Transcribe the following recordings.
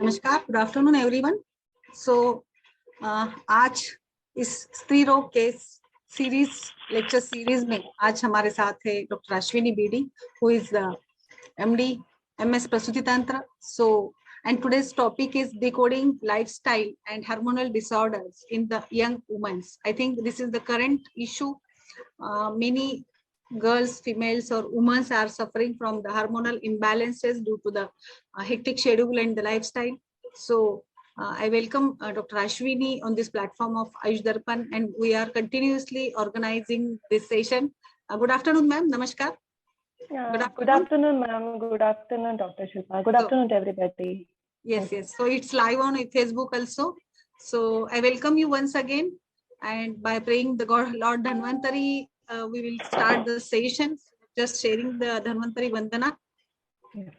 नमस्कार, good afternoon everyone. सो आज इस स्त्री रोग के सीरीज लेक्चर सीरीज में आज हमारे साथ है doctor Ashwini BD, who is MD MS प्रसूति तंत्र. So and today's topic is decoding lifestyle and hormonal disorders in the young women. I think this is the current issue. Many girls, females or women are suffering from the hormonal imbalances due to the hectic schedule and the lifestyle. So I welcome Dr. Ashwini on this platform of Ayush Darpan, and we are continuously organizing this session. Good afternoon, ma'am. Namaskar. Good afternoon, ma'am. Good afternoon, Dr. Shilpa. Good afternoon to everybody. Yes. So it's live on Facebook also. So I welcome you once again, and by praying the God Lord Dhanvantari, we will start the session. Just sharing the Dhanvantari Vandana. Yes.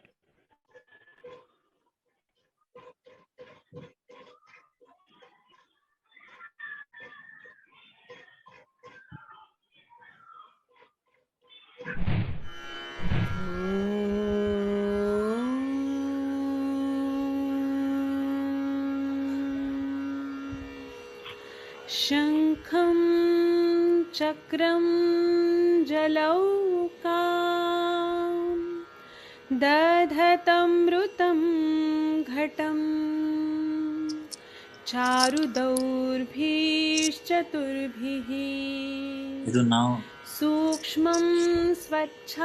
शंखं चक्रं जलौकां दधतमृतं घटं चारुदौर्भिश्चतुर्भिः सूक्ष्मं स्वच्छातिरुद्यं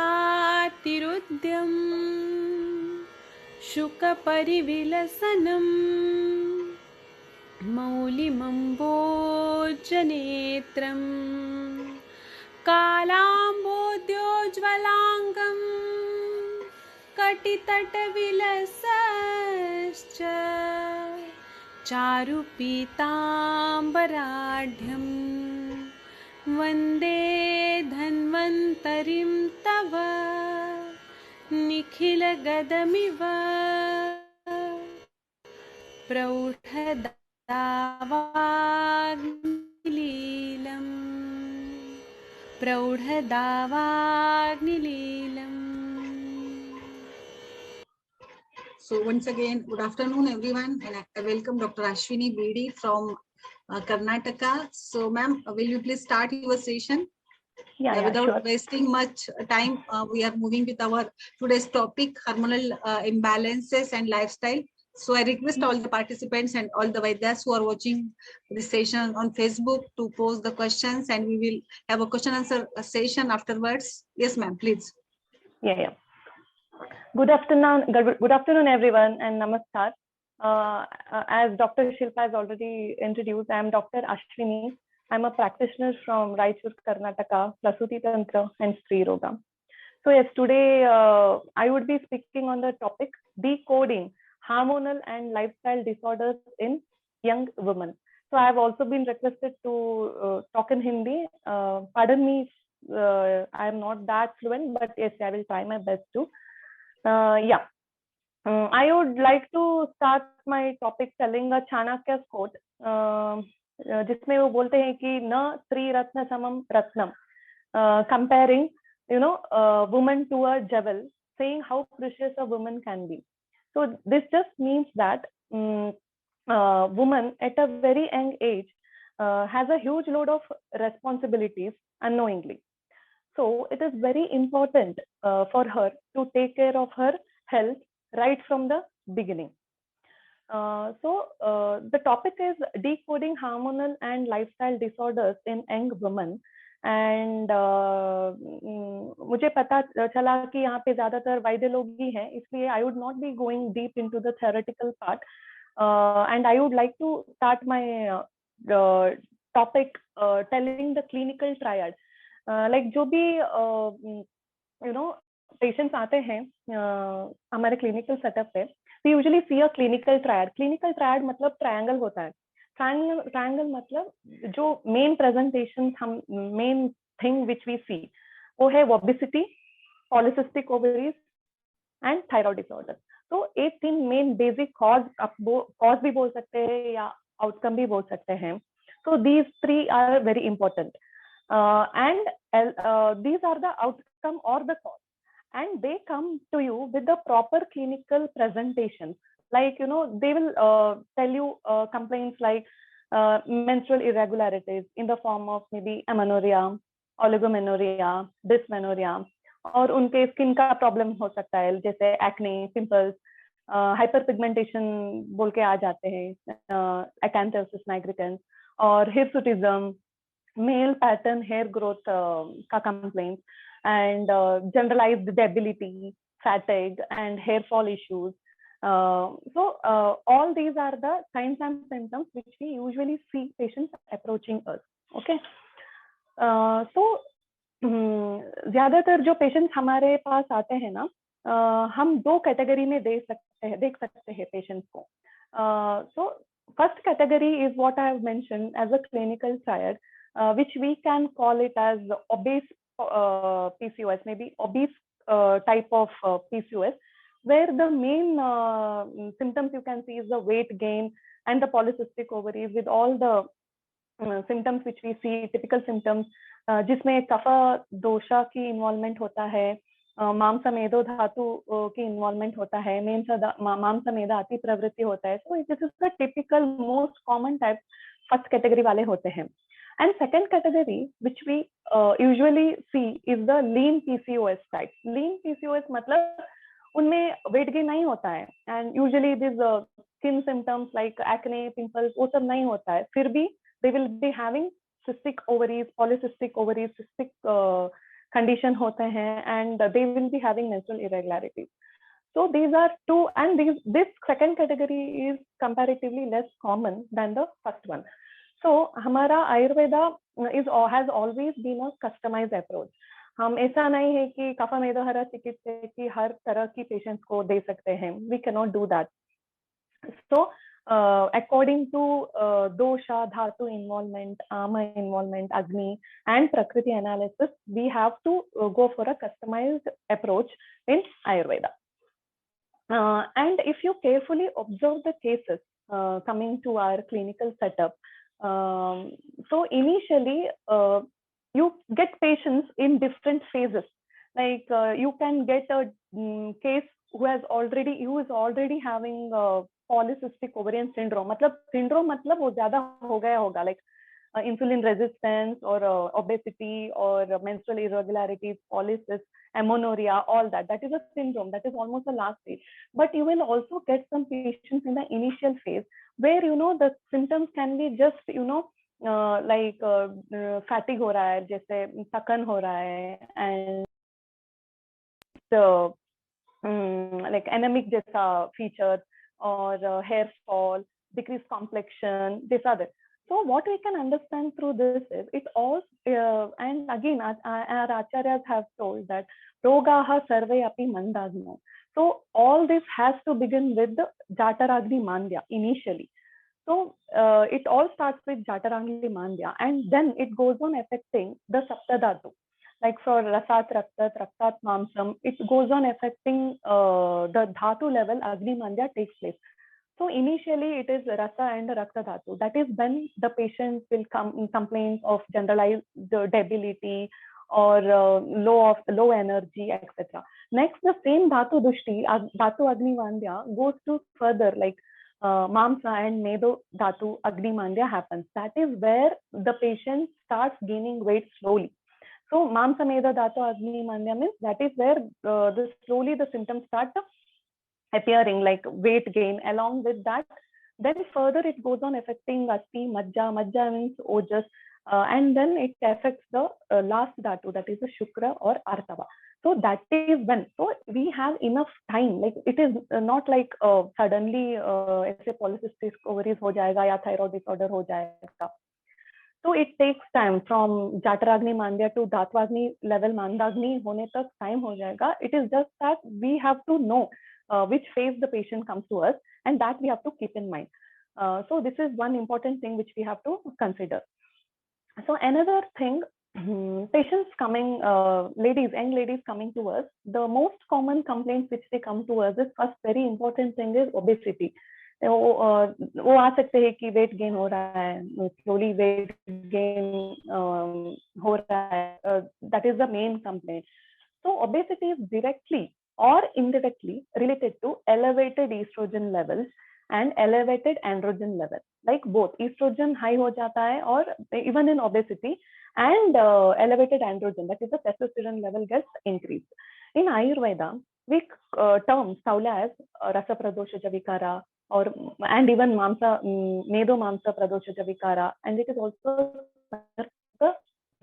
शुकपरिविलसनम् मौलिमम्बोजनेत्रं कालाम्बोद्योज्ज्वलाङ्गं कटितटविलसश्च चारुपीताम्बराढ्यं वन्दे धन्वन्तरिं तव निखिलगदमिव प्रौढदावाग्निलीलम्. So once again, good afternoon everyone, and I welcome Dr. Ashwini Bedi from Karnataka. So ma'am, will you please start your session? Without Sure. wasting much time, we are moving with our today's topic, hormonal imbalances and lifestyle. So I request all the participants and all the Vaidyas who are watching this session on Facebook to pose the questions, and we will have a question answer session afterwards. Yes, ma'am, please. Yeah. Good afternoon, everyone, and namaskar. As Dr. Shilpa has already introduced, I am Dr. Ashwini. I'm a practitioner from Raichur, Karnataka, Prasuti Tantra and Stree Roga. So yes, today I would be speaking on the topic decoding hormonal and lifestyle disorders in young women. So I have also been requested to talk in Hindi. Pardon me, I am not that fluent, but yes, I will try my best to. I would like to start my topic telling a Chanakya's quote, जिसमें वो बोलते हैं कि न स्त्री रत्न समम Ratnam, comparing woman to a jewel, saying how precious a woman can be. So this just means that woman at a very young age has a huge load of responsibilities unknowingly. So it is very important for her to take care of her health right from the beginning. So the topic is decoding hormonal and lifestyle disorders in young women. And मुझे पता चला कि यहाँ पे ज्यादातर वैद्य लोग ही हैं, इसलिए I would not be going deep into the theoretical part, and I would like to start my topic telling the clinical triad. Like जो भी patients आते हैं हमारे clinical setup पे, we usually see a clinical triad. Clinical triad मतलब triangle होता है. Triangle मतलब जो main presentations हम main thing which we see वो है obesity, polycystic ovaries and thyroid disorder. तो एक तीन main basic cause भी बोल सकते हैं या outcome भी बोल सकते हैं. So these three are very important, and these are the outcome or the cause. and they come to you with the proper clinical presentation. Like, they will tell you complaints like menstrual irregularities in the form of maybe amenorrhea, oligomenorrhea, dysmenorrhea, और उनके skin का problem हो सकता है जैसे acne, pimples, hyperpigmentation बोल के आ जाते हैं, अकैंथोसिस नाइग्रिकेंस, और hirsutism, male pattern hair growth का complaint, and generalized debility, fatigue, and hair fall issues. All these are the signs and symptoms which we usually see patients approaching us. Okay. ज्यादातर जो patients हमारे पास आते हैं ना, हम दो कैटेगरी में देख सकते हैं पेशेंट्स को. So first category is what I have mentioned as a clinical triad, which we can call it as obese PCOS, maybe obese type of PCOS, where the main symptoms you can see is the weight gain and the polycystic ovaries with all the symptoms which we see, typical symptoms, जिसमें कफा दोषा की involvement होता है, मांसमेदो धातु की involvement होता है, मांसमेद अति प्रवृत्ति होता है. सो this is the typical most common type first category वाले होते हैं. And second category, which we usually see, is the lean PCOS type. Lean PCOS मतलब उनमें weight gain नहीं होता है, and usually these skin symptoms like acne, pimples, वो सब नहीं होता है. फिर भी they will be having cystic ovaries, polycystic ovaries, cystic condition होते हैं, and they will be having menstrual irregularities. So these are two, and this second category is comparatively less common than the first one. So हमारा Ayurveda has always been a customized approach. हम ऐसा नहीं है कि कफा मेदोहरा चिकित्सा की हर तरह की पेशेंट्स को दे सकते हैं. We cannot do that. So according to dosha, dhatu involvement, ama involvement, agni, and prakriti analysis, we have to go for a customized approach in Ayurveda. And if you carefully observe the cases coming to our clinical setup, so initially you get patients in different phases. Like you can get a case who is already having polycystic ovarian syndrome. मतलब वो ज़्यादा हो गया होगा, like insulin resistance or obesity or menstrual irregularities, polycystic, amenorrhea, all that. That is a syndrome. That is almost the last stage. But you will also get some patients in the initial phase where the symptoms can be just like fatigue हो रहा है, जैसे थकन हो रहा है, and like anemic जैसा features, or hair fall, decreased complexion, this other. So what we can understand through this is it all, and again our acharyas have told that rogaha sarve api mandagno. So all this has to begin with the Jataragni Mandya initially. So it all starts with Jataragni Mandya, and then it goes on affecting the Saptadhatu. Like for Rasat Raktat, Raktat Mamsam, it goes on affecting the Dhatu level, Agni Mandya takes place. So initially it is Rasa and Rakta Dhatu. That is when the patient will complain of generalized debility or low energy, etc. Next, the same Dhatu Dushti, Dhatu Agni Mandya goes to further, like Mamsa and Medo Dhatu Agni Mandya happens. That is where the patient starts gaining weight slowly. So Mamsa Meda Dhatu Agni Mandya means that is where slowly the symptoms start appearing, like weight gain. Along with that, then further it goes on affecting Asti, Majja means Ojas, and then it affects the last Dhatu, that is the Shukra or Artava. So that is when, so we have enough time, like it is not like suddenly ऐसे polycystic ovaries हो जाएगा या thyroid disorder हो जाएगा. So it takes time from Jataragni Mandya to Dhatvagni level Mandagni होने तक time हो जाएगा. It is just that we have to know which phase the patient comes to us, and that we have to keep in mind. So this is one important thing which we have to consider. So another thing, patients coming, young ladies coming to us, the most common complaints which they come to us is, first very important thing is obesity. वो आ सकते हैं कि weight gain हो रहा है, slowly weight gain हो रहा है, that is the main complaint. So obesity is directly or indirectly related to elevated estrogen levels and elevated androgen level. Like both estrogen high ho jata hai, or even in obesity, and elevated androgen, that is the testosterone level, gets increased. In Ayurveda, we term Saula as rasa pradoshaja vikara, or and even mamsa medo mamsa pradoshaja vikara, and it is also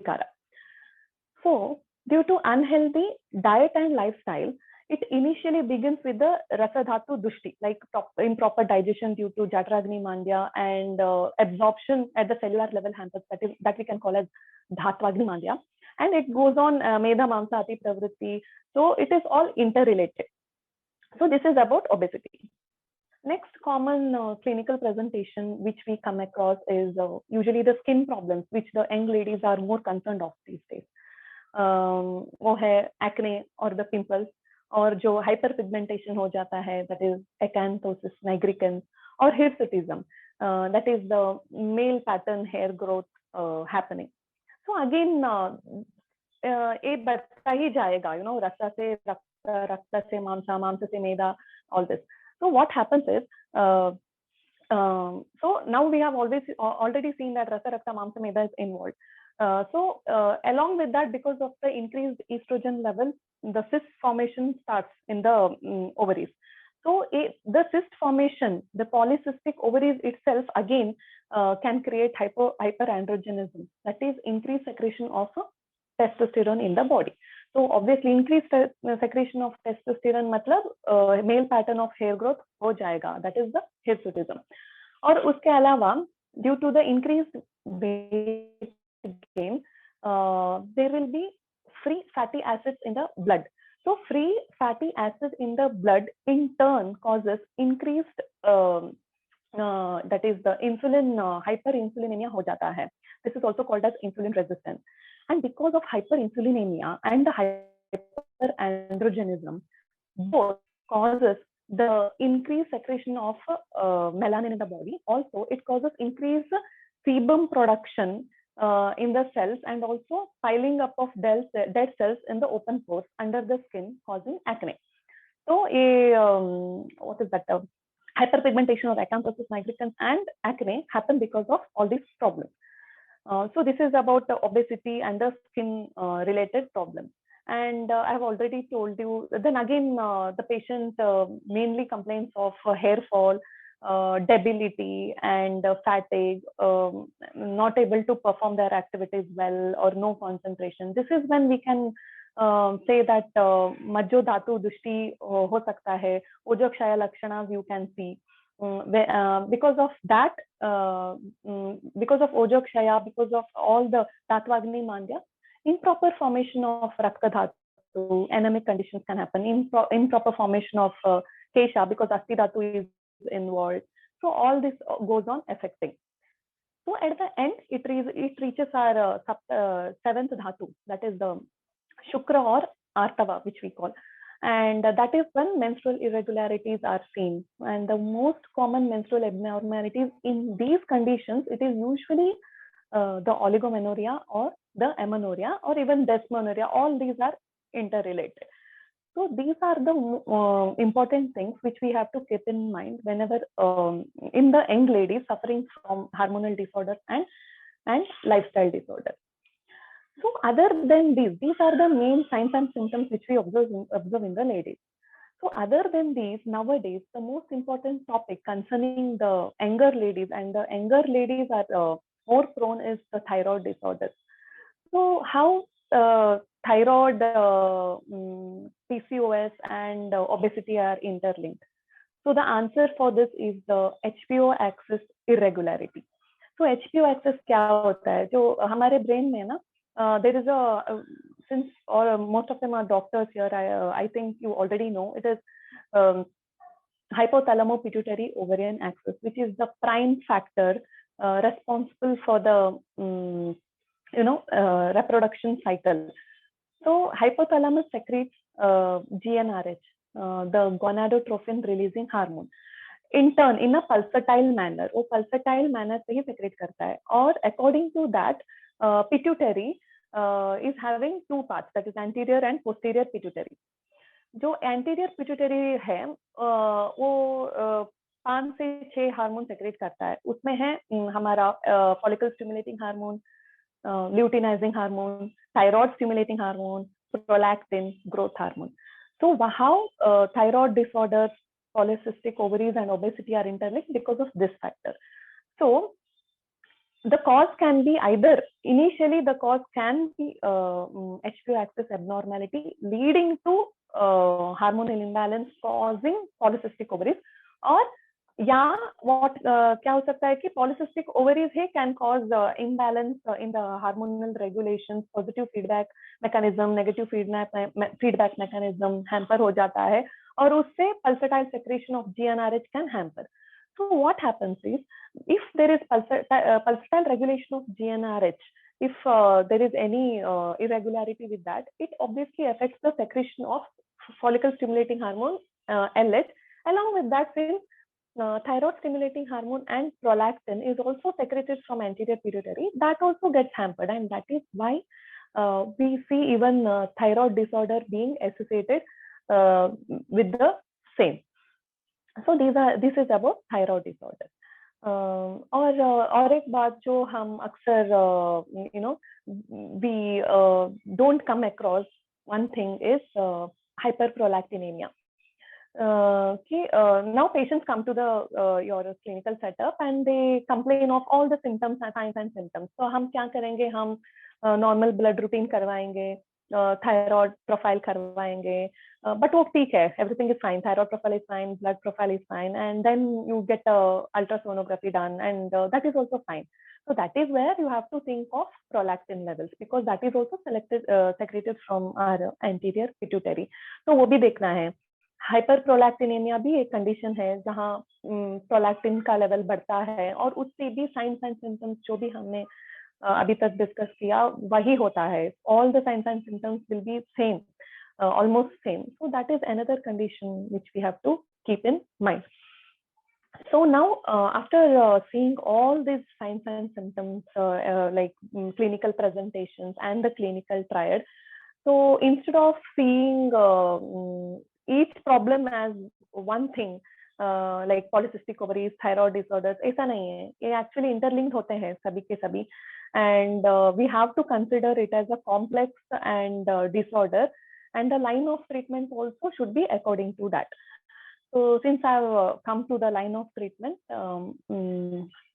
vikara. So, due to unhealthy diet and lifestyle, it initially begins with the rasadhatu dushti, like improper digestion due to Jatragni mandya, and absorption at the cellular level hampers, that we can call as dhatwagni mandya, and it goes on medha mamsa ati pravritti. So it is all interrelated. So this is about obesity. Next common clinical presentation which we come across is usually the skin problems, which the young ladies are more concerned of these days. वो है acne or the pimples, और जो hyperpigmentation हो जाता है, that is acanthosis nigricans, or hirsutism, that is the male pattern hair growth happening. So again ये बढ़ता ही जाएगा, रक्त से रक्त से मांसा, मांस से मेदा, all this. So what happens is, so now we have already seen that rasa rakta mamsa meda is involved. So along with that, because of the increased estrogen level, the cyst formation starts in the ovaries. So the cyst formation, the polycystic ovaries itself again can create hyperandrogenism, that is increased secretion of testosterone in the body. So obviously increased secretion of testosterone मतलब male pattern of hair growth हो जाएगा, that is the hirsutism. और उसके अलावा due to the increased weight gain, there will be free fatty acids in the blood. So free fatty acids in the blood in turn causes increased that is the insulin hyperinsulinemia हो जाता है. This is also called as insulin resistance. And because of hyperinsulinemia and the hyperandrogenism, both causes the increased secretion of melanin in the body. Also, it causes increased sebum production in the cells, and also piling up of dead cells in the open pores under the skin, causing acne. So, what is that? Hyperpigmentation or acanthosis nigricans and acne happen because of all these problems. So this is about the obesity and the skin related problems. And I have already told you, then again, the patient mainly complains of hair fall, debility, and fatigue, not able to perform their activities well, or no concentration. This is when we can say that majjo dhatu dushti ho sakta hai, ojakshaya lakshanas you can see. Because of that, because of ojakshaya, because of all the dhatwagni mandya, improper formation of rakta dhatu, anemic conditions can happen, improper formation of kesha, because asti dhatu is involved. So all this goes on affecting. So at the end, it reaches our seventh dhatu, that is the shukra or artava, which we call. And that is when menstrual irregularities are seen. And the most common menstrual abnormalities in these conditions, it is usually the oligomenorrhea or the amenorrhea or even dysmenorrhea. All these are interrelated. So these are the important things which we have to keep in mind whenever in the young ladies suffering from hormonal disorders and lifestyle disorders. So other than these are the main signs and symptoms which we observe in the ladies. So other than these, nowadays, the most important topic concerning the younger ladies, and the younger ladies are more prone, is the thyroid disorders. So how thyroid, PCOS and obesity are interlinked? So the answer for this is the HPO axis irregularity. So HPO axis क्या होता है? जो हमारे brain में ना, there is a since most of them are doctors here, I think you already know, it is hypothalamo-pituitary ovarian axis, which is the prime factor responsible for the reproduction cycle. So hypothalamus secretes GnRH, the gonadotropin releasing hormone. In turn, in a pulsatile manner, वो pulsatile manner से ही secrete करता है. और according to that, pituitary is having two parts, that is anterior and posterior pituitary. जो anterior pituitary है वो 5 से 6 hormone secret करता है. उसमें है हमारा follicle stimulating hormone, luteinizing hormone, thyroid stimulating hormone, prolactin, growth hormone. So how thyroid disorders, polycystic ovaries and obesity are interlinked because of this factor. So the cause can be either, initially the cause can be H2 axis abnormality leading to hormonal imbalance causing polycystic ovaries, or या what क्या हो सकता है कि polycystic ovaries है can cause imbalance in the hormonal regulations, positive feedback mechanism, negative feedback mechanism hamper हो जाता है, और उससे pulsatile secretion of GnRH can hamper. So what happens is, if there is pulsatile regulation of GnRH, if there is any irregularity with that, it obviously affects the secretion of follicle stimulating hormone LH. Along with that, since thyroid stimulating hormone and prolactin is also secreted from anterior pituitary, that also gets hampered, and that is why we see even thyroid disorder being associated with the same. So this is about thyroid disorder. और एक बात जो हम अक्सर we don't come across, one thing is hyperprolactinemia. Now patients come to the your clinical setup and they complain of all the symptoms, signs and symptoms. So हम क्या करेंगे, हम normal blood routine करवाएंगे, thyroid profile करवाएंगे, but वो ठीक है, everything is fine, thyroid profile is fine, blood profile is fine, and then you get ultrasonography done, and that is also fine. So that is where you have to think of prolactin levels, because that is also secreted from our anterior pituitary. तो वो भी देखना है. हाइपरप्रोलैक्टिनेमिया भी एक condition है जहाँ prolactin का लेवल बढ़ता है, और उससे भी साइंस एंड सिम्टम्स जो भी हमने अभी तक डिस्कस किया वही होता है. All the science and symptoms will be same, almost same. So that is another condition which we have to keep in mind. So now after seeing all these signs and symptoms like clinical presentations and the clinical triad, so instead of seeing each problem as one thing, like polycystic ovaries, thyroid disorders, ऐसा नहीं है, ये actually interlinked होते हैं सभी के सभी, and we have to consider it as a complex and disorder, and the line of treatment also should be according to that. So since I've come to the line of treatment,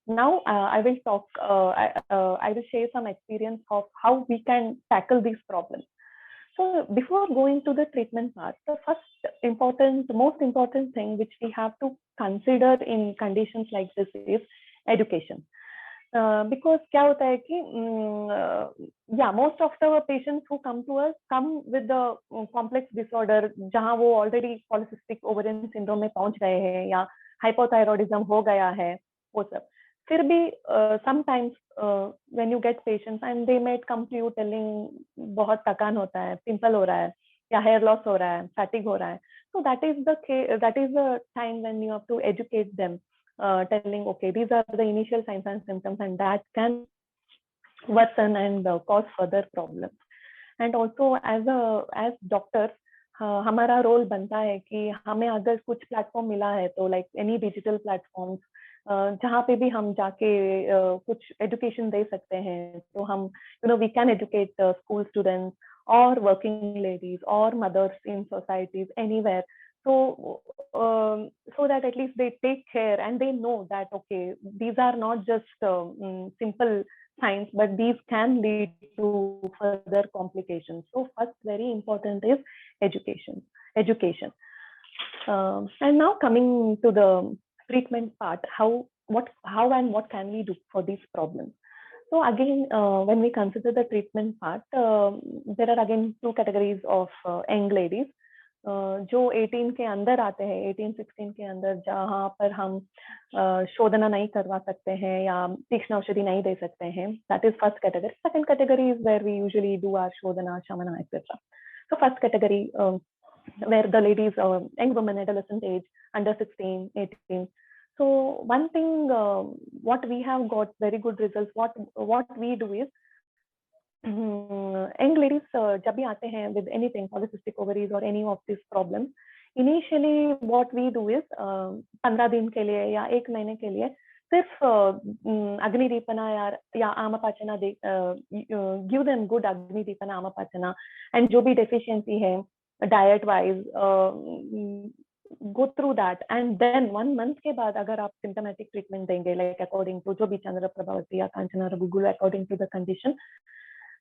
now I will talk, I will share some experience of how we can tackle these problems. So before going to the treatment part, the most important thing which we have to consider in conditions like this is education. Because क्या होता है कि most of the patients who come to us come with the complex disorder, जहाँ वो already polycystic ovarian syndrome में पहुंच गए हैं या hypothyroidism हो गया है, वो सब. फिर भी sometimes when you get patients and they might come to you telling बहुत थकान होता है, pimple हो रहा है, या hair loss हो रहा है, fatigue हो रहा है. So that is the time when you have to educate them, telling, okay, these are the initial signs and symptoms, and that can worsen and cause further problems. And also as doctors, हमारा role बनता है कि हमें अगर कुछ platform मिला है तो लाइक एनी डिजिटल प्लेटफॉर्म्स जहाँ पे भी हम जाके कुछ एजुकेशन दे सकते हैं, तो हम we can educate school students और वर्किंग लेडीज और mothers in societies anywhere, so that at least they take care and they know that, okay, these are not just simple signs, but these can lead to further complications. So first, very important is education. And now coming to the treatment part, how and what can we do for these problems? So again, when we consider the treatment part, there are again two categories of young ladies. जो 18 के अंदर आते हैं, 18-16 के अंदर, जहाँ पर हम शोधना नहीं करवा सकते हैं या तीक्ष्ण औषधि नहीं दे सकते हैं. That is first category. Second category is where we usually do our shodhana, shamana, etc. So first category, where the ladies, young women, adolescent age, under 16, 18. So one thing, what we have got very good results, what we do is, young ladies जब भी आते हैं with anything polycystic ovaries or any of these problems, initially what we do is 15 दिन के लिए या 1 महीने के लिए सिर्फ अग्निदीपना या आमापाचना दे, give them good अग्निदीपना आमापाचना, and जो भी deficiency है diet wise, go through that, and then 1 month के बाद अगर आप symptomatic treatment देंगे like according to जो भी चंद्र प्रभावती या Kanchana guggul according to the condition,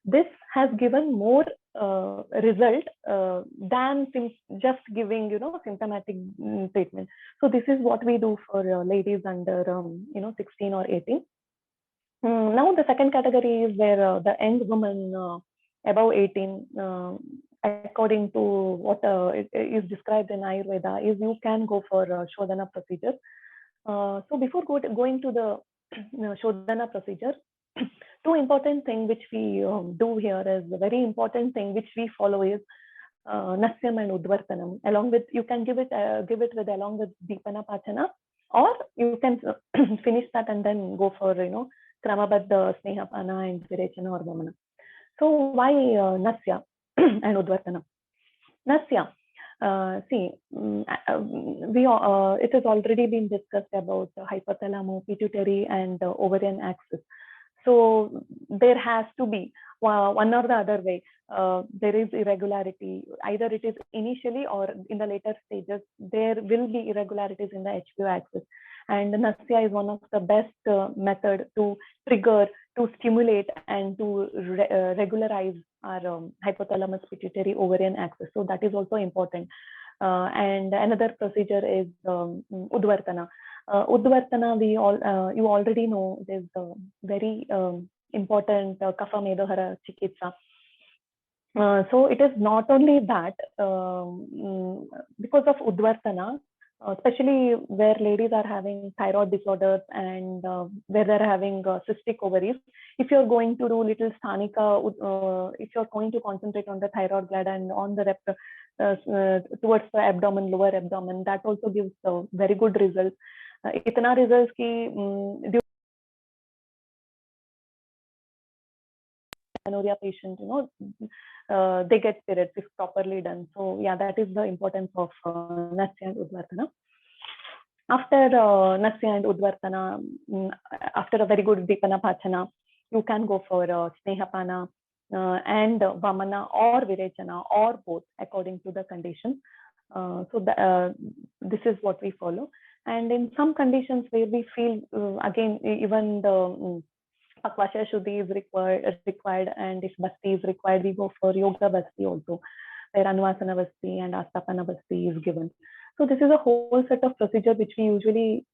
this has given more result than just giving symptomatic treatment. So this is what we do for ladies under 16 or 18. Now the second category is where the young woman above 18, according to what is described in Ayurveda, is you can go for Shodhana procedure. So before going to the Shodhana procedure, two important things which we do here is the very important thing which we follow is Nasyam and Udvartanam. Along with, you can give it with along with Deepana Pachana, or you can finish that and then go for Kramabadha Snehapana and Virechana or Vamana. So why Nasya and Udvartanam? Nasya, see, it has already been discussed about hypothalamo, pituitary and ovarian axis. So there has to be one or the other way. There is irregularity. Either it is initially or in the later stages, there will be irregularities in the HPO axis. And Nasya is one of the best method to trigger, to stimulate, and to regularize our hypothalamus, pituitary, ovarian axis. So that is also important. And another procedure is Udvartana. Udvartana, you already know, it is very important Kapha Medohara Chikitsa. So it is not only that, because of Udvartana, especially where ladies are having thyroid disorders and where they're having cystic ovaries, if you're going to do little sthanika, if you're going to concentrate on the thyroid gland and on the towards the abdomen, lower abdomen, that also gives very good results. इतना results की amenorrhea patient, they get periods if properly done. So yeah, that is the importance of Nasya and Udvartana. After Nasya and Udvartana, after a very good Deepana Pachana, you can go for Snehapana and Vamana or Virechana or both according to the condition. So this is what we follow. And in some conditions where we feel again even the Pakvasha Shuddhi is required, and if Basti is required, we go for Yoga Basti also, where Anuvasana Basti and Astapana Basti is given. So this is a whole set of procedure which we usually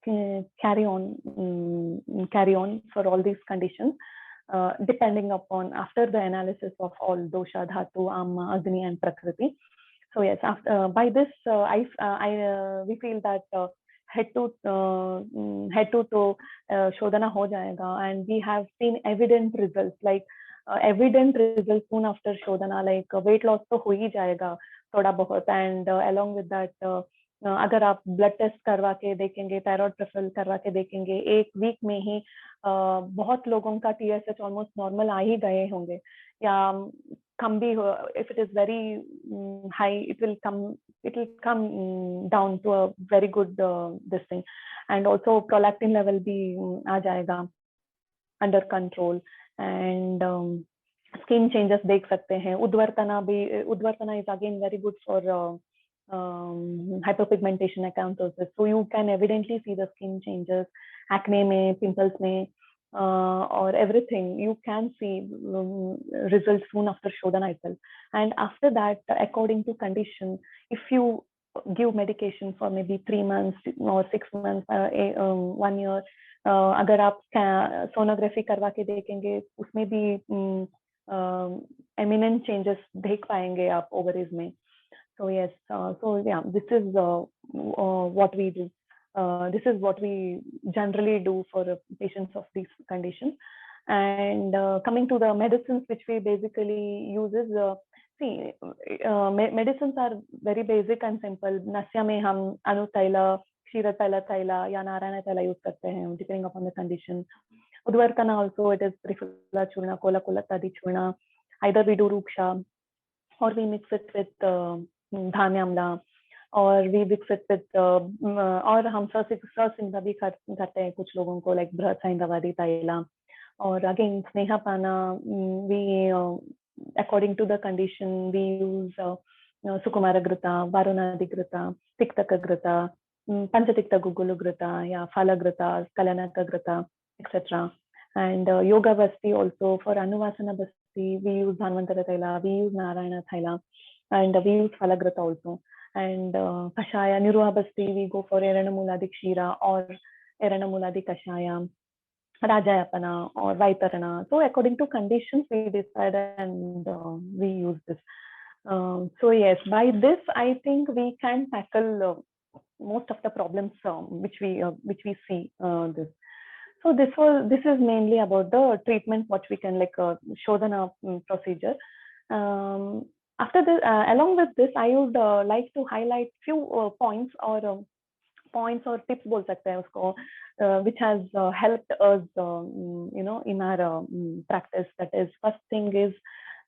carry on for all these conditions, depending upon after the analysis of all dosha, dhatu, amma, agni, and prakriti. So yes, after by this we feel that head to toe Shodhana ho jayega, and we have seen evident results, like evident results soon after Shodhana, like weight loss तो हो ही जाएगा थोड़ा बहुत, and along with that अगर आप blood test करवा के देखेंगे, थायराइड प्रोफाइल करवा के देखेंगे, एक वीक में ही बहुत लोगों का TSH ऑलमोस्ट नॉर्मल आ ही गए होंगे, या कम भी if it is very high, it will come down to a very good this thing, and also prolactin level भी आ जाएगा under control, and skin changes देख सकते हैं. Udvartana is again very good for hyperpigmentation acanthosis. So you can evidently see the skin changes, acne में, pimples में, or everything. You can see results soon after Shodhana itself. And after that, according to condition, if you give medication for maybe 3 months or 6 months, 1 year, अगर आप sonography करवा के देखेंगे, उसमें भी eminent changes देख पाएंगे आप ovaries में. So yes, so yeah, this is what we do. This is what we generally do for patients of these conditions. And coming to the medicines which we basically use is, see, medicines are very basic and simple. Nasya में हम Anutaila, Kshiratala Taila या Narayana Taila use करते हैं, depending upon the condition. Udvartana also, it is Trifala Churna, Kola Kulatadi Churna, either we do ruksha or we mix it with dhanya amla, or we mix it with और हम ससिंधा भी करते हैं कुछ लोगों को, like बृहत्साइंधवादी तैला, or again sneha pana. We according to the condition we use sukumara grita, varunadi grita, tiktaka grita, panchatikta gugulu grita, yeah, phala grita, kalanaka grita, etc. And yoga basti also, for anuvasana basti we use dhanvantara thaila, we use narayana thaila, and we use phala grita also. And kashaya niruha basti we go for eranamuladi kshira or eranamuladi kashaya, rajayapana or vaitarana. So according to conditions we decide and we use this. So yes, by this I think we can tackle most of the problems which we see this. So this is mainly about the treatment what we can, like Shodhana procedure. After this, along with this, I would like to highlight few points or tips बोल सकते हैं उसको, which has helped us in our practice. That is, first thing is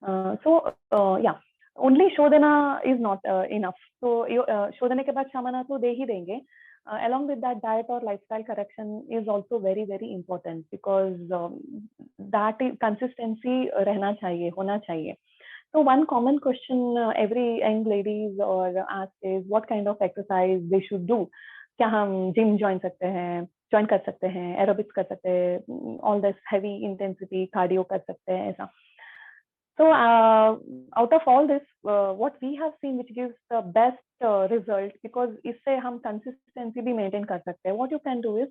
yeah, only Shodhana is not enough. So Shodhana के बाद Shamana तो दे ही देंगे. Along with that, diet or lifestyle correction is also very, very important, because that consistency रहना चाहिए, होना चाहिए. So one common question every young ladies or ask is what kind of exercise they should do. क्या हम gym join कर सकते हैं, aerobics कर सकते हैं, all this heavy intensity cardio कर सकते हैं, ऐसा. So out of all this, what we have seen which gives the best result, because इससे हम consistency भी maintain कर सकते हैं. What you can do is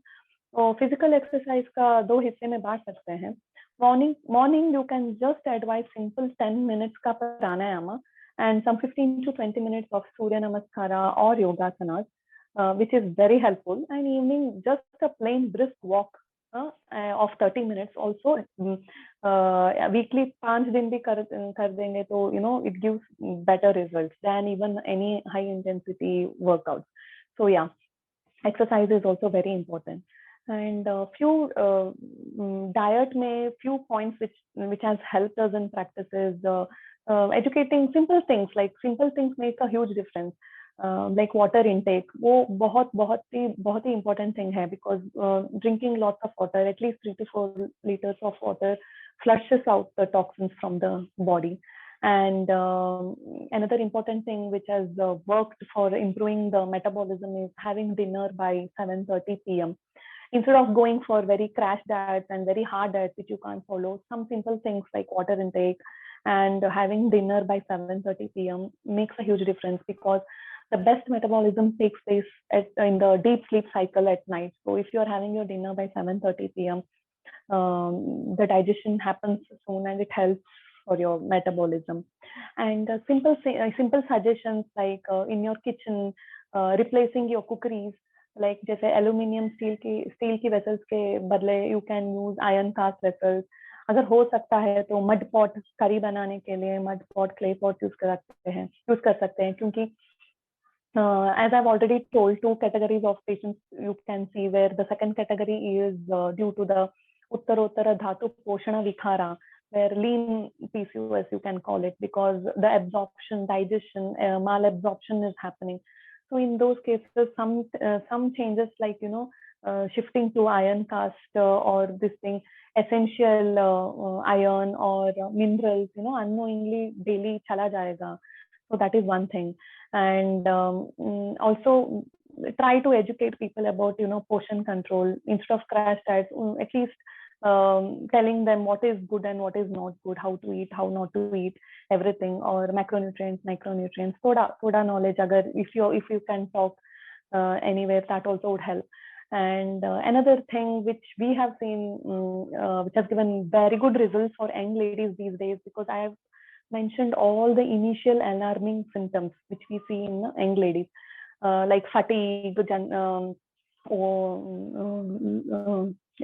physical exercise का दो हिस्से में बांट सकते हैं. Morning you can just advise simple 10 minutes का pranayama and some 15 to 20 minutes of Surya Namaskara or Yogasanas, which is very helpful. And evening just a plain brisk walk of 30 minutes also. Weekly 5 दिन भी कर देंगे तो it gives better results than even any high intensity workouts. So yeah, exercise is also very important. And few diet में few points which has helped us in practices, educating simple things make a huge difference. Like water intake, वो बहुत ही important thing है, because drinking lots of water, at least 3 to 4 liters of water, flushes out the toxins from the body. And another important thing which has worked for improving the metabolism is having dinner by 7:30 p.m. Instead of going for very crash diets and very hard diets which you can't follow, some simple things like water intake and having dinner by 7:30 p.m. makes a huge difference, because the best metabolism takes place in the deep sleep cycle at night. So if you're having your dinner by 7:30 p.m., the digestion happens soon and it helps for your metabolism. And simple suggestions like in your kitchen, replacing your cookeries, like जैसे aluminium steel की vessels के बदले you can use iron cast vessels. अगर हो सकता है तो mud pot curry बनाने के लिए mud pot, clay pot use कर सकते हैं, क्योंकि as I've already told, 2 categories of patients you can see, where the second category is due to the uttarottara dhatu poshana vikhara, where lean PCOS you can call it, because the absorption, digestion, malabsorption is happening. So in those cases, some changes like shifting to iron cast or this thing, essential iron or minerals, unknowingly daily chala jayega. So that is one thing. And also try to educate people about portion control instead of crash diets. At least telling them what is good and what is not good, how to eat, how not to eat, everything, or macronutrients, micronutrients. Thoda knowledge, if you can talk anywhere, that also would help. And another thing which we have seen, which has given very good results for young ladies these days, because I have mentioned all the initial alarming symptoms which we see in young ladies, like fatigue,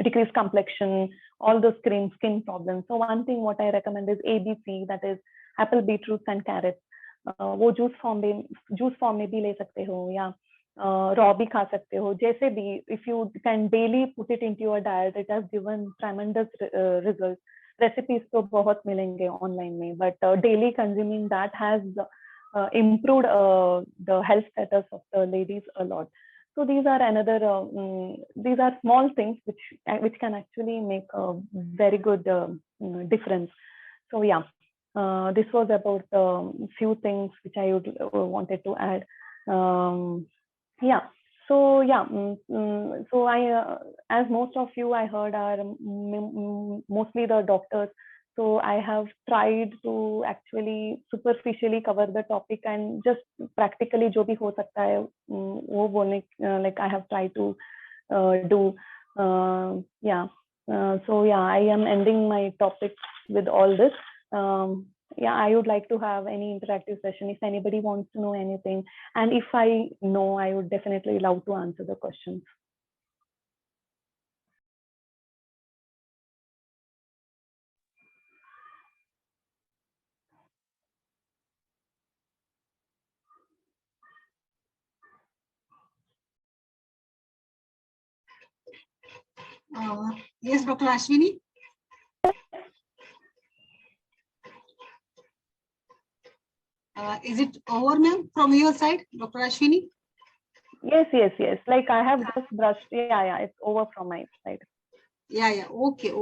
decreased complexion, all those skin problems. So one thing what I recommend is ABC, that is apple, beetroots and carrots. वो juice form में भी ले सकते हो, या raw भी खा सकते हो, जैसे भी. If you can daily put it into your diet, it has given tremendous results. Recipes तो बहुत मिलेंगे ऑनलाइन में, but daily consuming that has improved the health status of the ladies a lot. So these are another these are small things which can actually make a very good difference. So yeah, this was about few things which I would wanted to add. Yeah. So yeah, so I as most of you I heard are mostly the doctors. So I have tried to actually superficially cover the topic and just practically जो भी हो सकता है वो बोलने like I have tried to do. Yeah. So yeah, I am ending my topic with all this. Yeah, I would like to have any interactive session if anybody wants to know anything, and if I know, I would definitely love to answer the questions. Yes, Dr. Ashwini. Is it over, ma'am, from your side, Dr. Ashwini? Yes. Like I have just brushed. Yeah. It's over from my side. Yeah. Okay.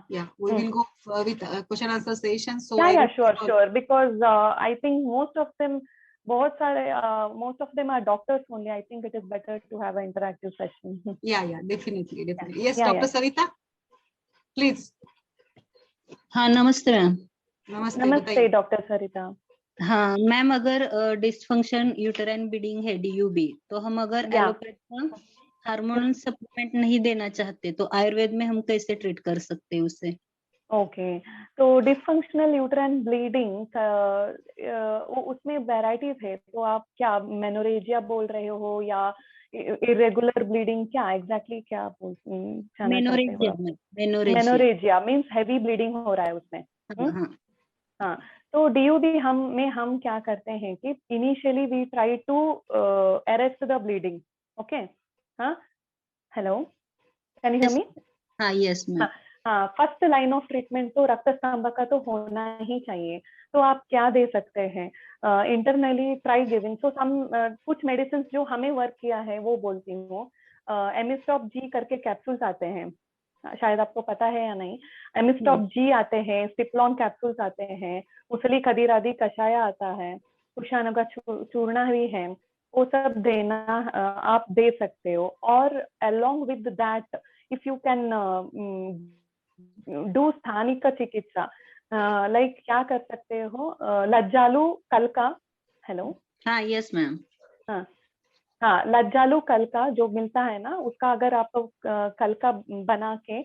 Yeah, we will go with question answer session. So yeah, sure. Because I think most of them are doctors only. I think it is better to have an interactive session. Yeah, definitely. Yes, Yeah, Dr. Sarita, please. हाँ नमस्ते ma'am. नमस्ते doctor सरिता। हाँ ma'am, अगर dysfunction uterine bleeding है DUB, तो हम अगर allopath का हार्मोनल सप्लीमेंट नहीं देना चाहते तो आयुर्वेद में हम कैसे ट्रीट कर सकते हैं उसे? ओके, तो डिसफंक्शनल यूटेराइन ब्लीडिंग उसमें वैरायटीज है, तो आप क्या मेनोरेजिया बोल रहे हो या इरेगुलर ब्लीडिंग, क्या एग्जैक्टली क्या मेनोरेजिया मींस हैवी ब्लीडिंग हो रहा है उसमें? हाँ, तो DUB हम क्या करते हैं कि initially we try to arrest the bleeding. Okay, हाँ, hello, can you hear me? हाँ, यस मैम। हाँ, फर्स्ट लाइन ऑफ ट्रीटमेंट तो रक्त स्तंभ का तो होना ही चाहिए। तो आप क्या दे सकते हैं? Internally try giving. सो कुछ मेडिसिन जो हमें वर्क किया है वो बोलती हूँ। एमिस्टॉप जी करके कैप्सूल्स आते हैं, शायद आपको पता है या नहीं। एमिस्टॉप जी आते हैं, स्टिप्लॉन कैप्सूल्स आते हैं, उसली खदीरादी कषाया आता है, कुशान का चूर्णा भी है, वो सब देना आप दे सकते हो। और along with that if you can do स्थानिक चिकित्सा, लाइक क्या कर सकते हो? लज्जालू कलका, हेलो, हाँ यस मैम। हाँ, लज्जालू कलका जो मिलता है ना, उसका अगर आप कलका बना के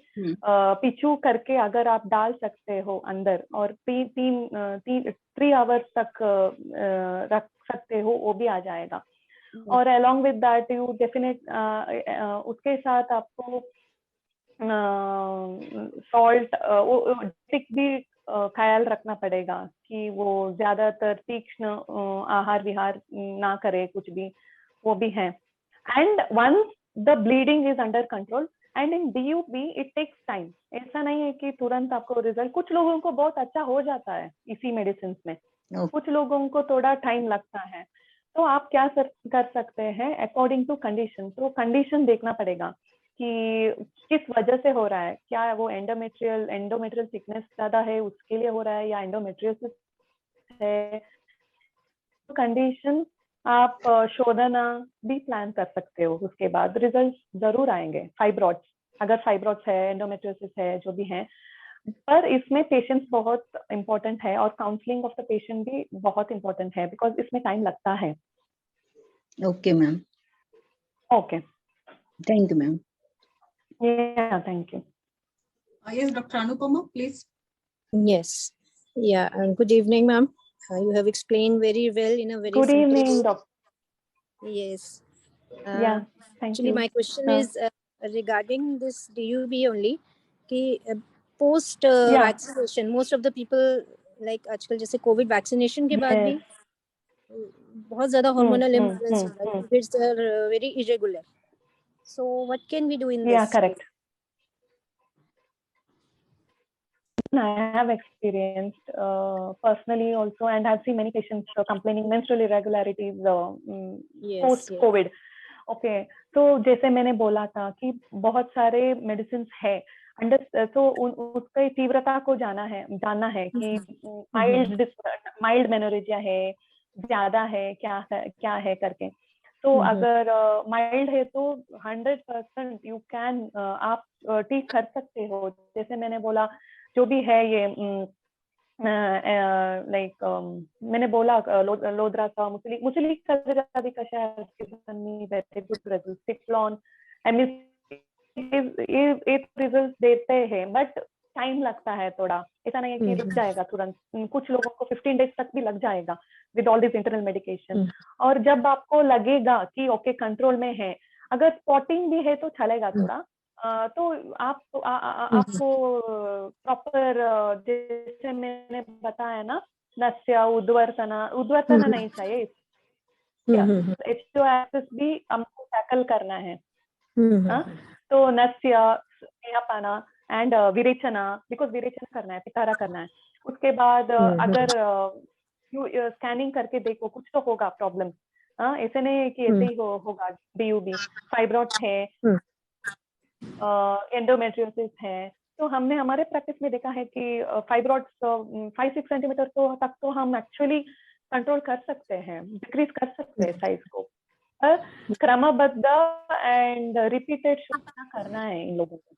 पिचू करके अगर आप डाल सकते हो अंदर और 3 आवर्स तक रख सकते हो, वो भी आ जाएगा। और along with that you definite उसके साथ आपको सॉल्ट भी ख्याल रखना पड़ेगा कि वो ज्यादातर तीक्ष्ण आहार विहार ना करे, कुछ भी, वो भी है। And once the bleeding is under control and in DUB it takes time. ऐसा नहीं है कि तुरंत आपको रिजल्ट, कुछ लोगों को बहुत अच्छा हो जाता है इसी मेडिसिन में, कुछ लोगों को थोड़ा टाइम लगता है। तो आप क्या कर सकते हैं? अकॉर्डिंग टू कंडीशन, तो कंडीशन देखना पड़ेगा कि किस वजह से हो रहा है। क्या वो एंडोमेट्रियल थिकनेस ज्यादा है उसके लिए हो रहा है, या एंडोमेट्रियोसिस है? कंडीशन आप शोधना भी प्लान कर सकते हो, उसके बाद रिजल्ट जरूर आएंगे। फाइब्रॉइड्स, अगर फाइब्रॉइड्स है, एंडोमेट्रियोसिस है, जो भी है, पर इसमें पेशेंस बहुत इंपॉर्टेंट है और काउंसलिंग ऑफ द पेशेंट भी बहुत इंपॉर्टेंट है, बिकॉज इसमें टाइम लगता है। Okay ma'am. Okay, thank you ma'am. Yeah, thank you. Yes, Dr. Anupama, please. Yes. Yeah, and good evening, ma'am. You have explained very well in a very Good simple evening, way. doctor. Yes. Yeah, thank actually, you. my question is regarding this DUB only. कि post vaccination, most of the people like आजकल जैसे COVID vaccination के बाद भी बहुत ज़्यादा hormonal imbalance हो रहा है. Periods are very irregular. So what can we do in this? Yeah, correct. I have experienced personally also, and I've seen many patients complaining menstrual irregularities post COVID. Okay, तो जैसे मैंने बोला था कि बहुत सारे मेडिसिन है, तो उसके तीव्रता को जानना है कि माइल्ड मेनोरेजिया है, ज्यादा है, क्या है करके। तो अगर माइल्ड है तो 100% यू कैन आप ठीक कर सकते हो। जैसे मैंने बोला जो भी है ये लाइक मैंने बोला लोद्रा का मुसली कषाय वेरी गुड रिजल्ट, सिक्लोन ये रिजल्ट देते हैं, बट टाइम लगता है थोड़ा, ऐसा नहीं है कि रुक जाएगा तुरंत, कुछ लोगों को 15 डेज तक भी लग जाएगा with all this internal medication. और जब आपको लगेगा कि ओके कंट्रोल में है, अगर स्पॉटिंग भी है तो चलेगा थोड़ा, तो आपको प्रॉपर जैसे मैंने बताया ना, नस्य उद्वर्तना नहीं चाहिए, HO भी हमको टैकल करना है। तो नस्य पाना एंड विरेचना, बिकॉज विरेचना करना है, पिटारा करना है। उसके बाद अगर स्कैनिंग करके देखो कुछ तो होगा प्रॉब्लम, ऐसे नहीं है कि ऐसे ही होगा। DUB, फाइब्रॉइड है, एंडोमेट्रियोसिस है। तो हमने हमारे प्रैक्टिस में देखा है कि फाइब्रॉइड 5-6 सेंटीमीटर तक तो हम एक्चुअली कंट्रोल कर सकते हैं, डिक्रीज कर सकते हैं साइज को। क्रमबद्ध एंड रिपीटेड करना है इन लोगों को।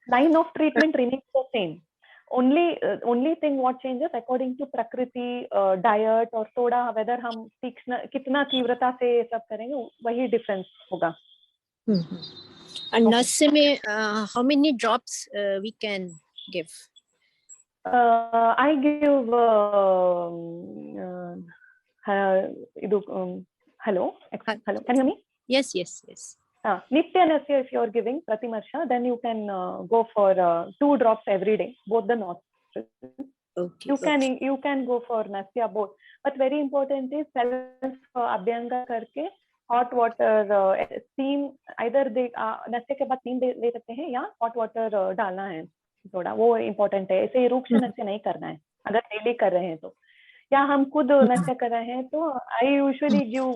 Line of treatment remains the same, only thing what changes according to प्रकृति, डाइट और थोड़ा वेदर हम कितना तीव्रता से सब करेंगे, वही डिफरेंस होगा। And नस्य में how many drops we can give? I give hello, can you hear me? Yes. Nitya Nasya, if you are giving Pratimarsha, then you can go for 2 drops every day, both the nostrils. Okay. You can go for Nasya both, but very important is self Abhyanga करके hot water steam, either नस्य के बाद steam ले सकते हैं या hot water डालना है थोड़ा, वो important है। ऐसे रूक्ष नस्य नहीं करना है अगर डेली कर रहे हैं तो, या हम खुद नस्य कर रहे हैं तो I usually give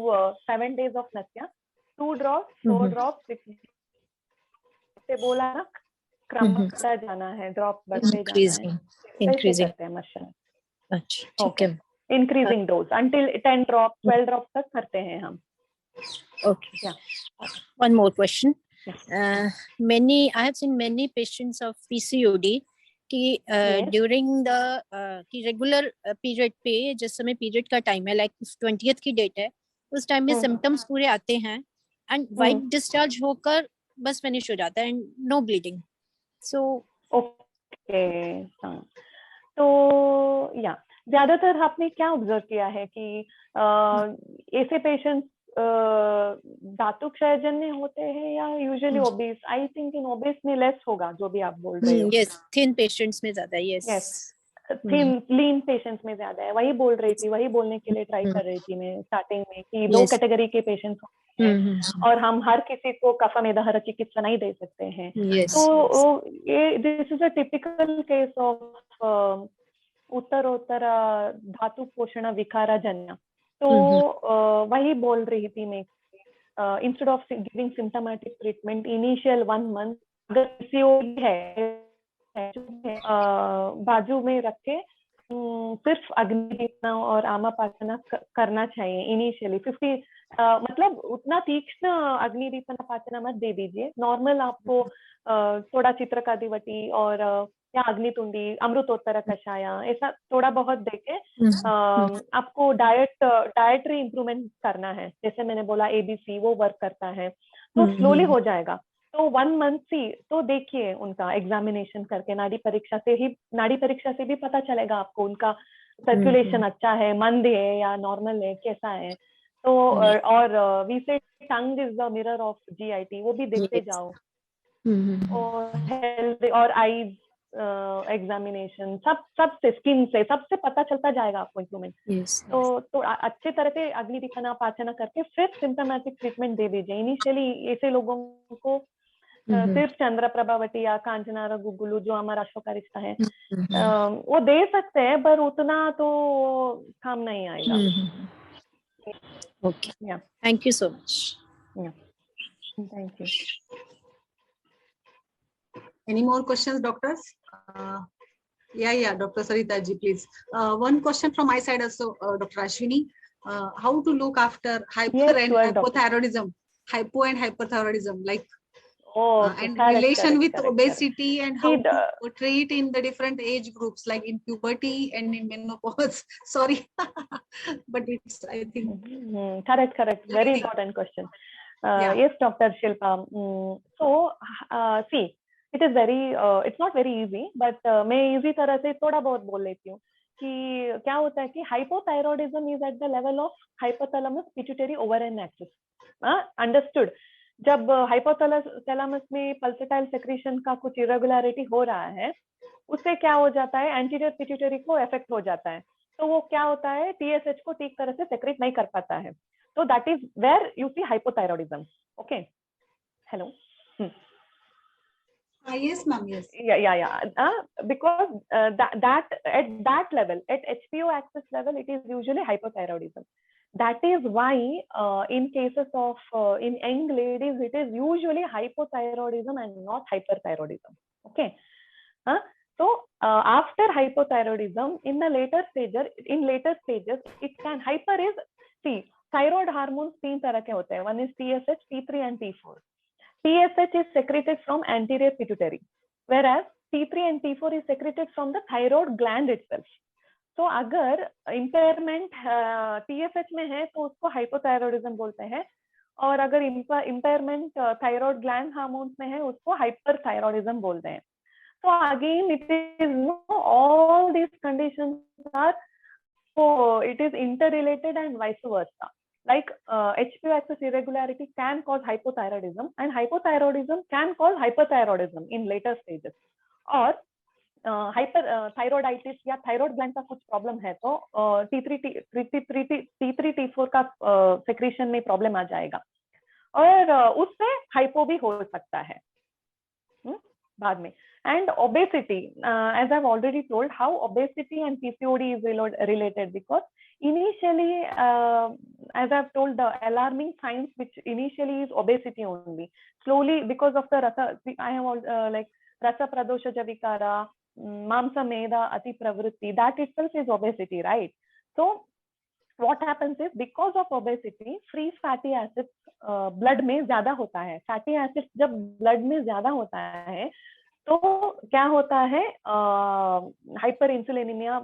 7 days of नस्य, 2 drops, 4 drops, 6 से बोला ना, क्रम बढ़ता जाना है, ड्रॉप बढ़ते जाना है, इंक्रीजिंग करते हैं मशीन। अच्छा, ठीक है। Increasing dose until 10 drops, 12 drops तक करते हैं हम। Okay. Yeah. One more question. I have seen many patients of PCOD कि during the कि regular period पे, जिस समय period का time है, like 20th की date है, उस time में symptoms पूरे आते हैं and white discharge होकर बस finish हो जाता है and no bleeding. So okay. तो या ज्यादातर आपने क्या ऑब्जर्व किया है कि ऐसे पेशेंट्स धातु क्षयजन्य होते हैं या usually obese? I think in obese में लेस होगा जो भी आप बोल रहे हो। यस, थिन पेशेंट्स में ज्यादा है। यस, थिन लीन पेशेंट्स में ज्यादा है। वही बोल रही थी, वही बोलने के लिए ट्राई कर रही थी मैं स्टार्टिंग में कि 2 कैटेगरी के पेशेंट्स होते हैं और हम हर किसी को कफमेदहर चिकित्सा नहीं दे सकते हैं। तो ये this is a typical case of उत्तरोत्तर धातु पोषण विकारजन्य। तो वही बोल रही थी मैं, instead of giving symptomatic treatment initial 1 month, अगर PCOD है बाजू में रख के सिर्फ अग्निदीपना और आमापाचना करना चाहिए इनिशियली। 50 मतलब उतना तीक्ष्ण अग्निदीपना पाचना मत दे दीजिए, नॉर्मल आपको थोड़ा चित्रकादिवटी और या अग्नितुंडी, अमृतोत्तर कषाय, ऐसा थोड़ा बहुत देके आपको डायटरी इंप्रूवमेंट करना है। जैसे मैंने बोला ABC वो वर्क करता है, तो स्लोली हो जाएगा। तो 1 मंथ सी तो देखिए उनका एग्जामिनेशन करके, नाड़ी परीक्षा से भी पता चलेगा आपको उनका सर्कुलेशन अच्छा है, मंद है या नॉर्मल है, कैसा है। तो और वी से tongue is the mirror of GIT, वो भी देखते जाओ। और हेल्थ और आईज एग्जामिनेशन सब से, स्किन से, सबसे पता चलता जाएगा आपको इम्प्रूवमेंट। तो अच्छे तरह से अग्निदीपना पाचना करके फिर सिम्टोमेटिक ट्रीटमेंट दे दीजिए। इनिशियली ऐसे लोगों को सिर्फ चंद्र प्रभावती या कांचनारा गुगुलू जो हमारा अशोका रिश्ता है वो दे सकते हैं, पर उतना तो काम नहीं आएगा. Okay. Yeah. Thank you so much. Thank you. Any more questions, doctors? Yeah, Dr. Sarita ji, please. One question from my side also, Dr. Ashwini. How to look after hyper Yes, and sure, doctor. hypothyroidism, hypo and hyperthyroidism, like Okay, and correct, relation correct, with correct, obesity and how See, to treat in the different age groups, like in puberty and in menopause. Sorry, but it's, I think. Correct. Very Really? important question. Yeah. Yes, Dr. Shilpa. So, see, it is very, it's not very easy, but मैं easy तरह से थोड़ा बहुत बोल लेती हूँ कि क्या होता है कि hypothyroidism is at the level of hypothalamus pituitary ovarian axis. Understood? जब hypothalamus में pulsatile secretion का कुछ irregularity हो रहा है, उससे क्या हो जाता है, anterior pituitary को affect हो जाता है. तो वो क्या होता है, TSH को ठीक तरह से secrete नहीं कर पाता है. So that is where you see hypothyroidism. Okay. Hello. Yes, ma'am. Yes. Yeah. Because that at that level, at HPO axis level, it is usually hypothyroidism. That is why in cases of in young ladies, it is usually hypothyroidism and not hyperthyroidism. Okay. So after hypothyroidism, in the later stages, it can hyper is, see, thyroid hormones तीन तरह के होते हैं. One is TSH, T3 and T4. TSH is secreted from anterior pituitary, whereas T3 and T4 is secreted from the thyroid gland itself. So अगर impairment TSH में है तो उसको hypothyroidism बोलते हैं, और अगर impairment thyroid gland hormones में है उसको hyperthyroidism बोलते हैं. So again, it is all these conditions are, so it is interrelated and vice versa. Like HPO axis irregularity can cause hypothyroidism, and hypothyroidism can cause hyperthyroidism in later stages. और hyperthyroiditis या thyroid gland का कुछ problem है तो T3 T4 का secretion में problem आ जाएगा, और उससे hypo भी हो सकता है बाद में. And obesity, as I've already told, how obesity and PCOD is related, because initially, as I've told, the alarming signs which initially is obesity only. Slowly, because of the rasa, I have like rasa pradosha javikara, mamsa meda ati pravritti, that itself is obesity, right? So what happens is, because of obesity, free fatty acids blood में ज्यादा होता है. Fatty acids जब blood में ज्यादा होता है तो क्या होता है, हाइपर इंसुलिनिमिया,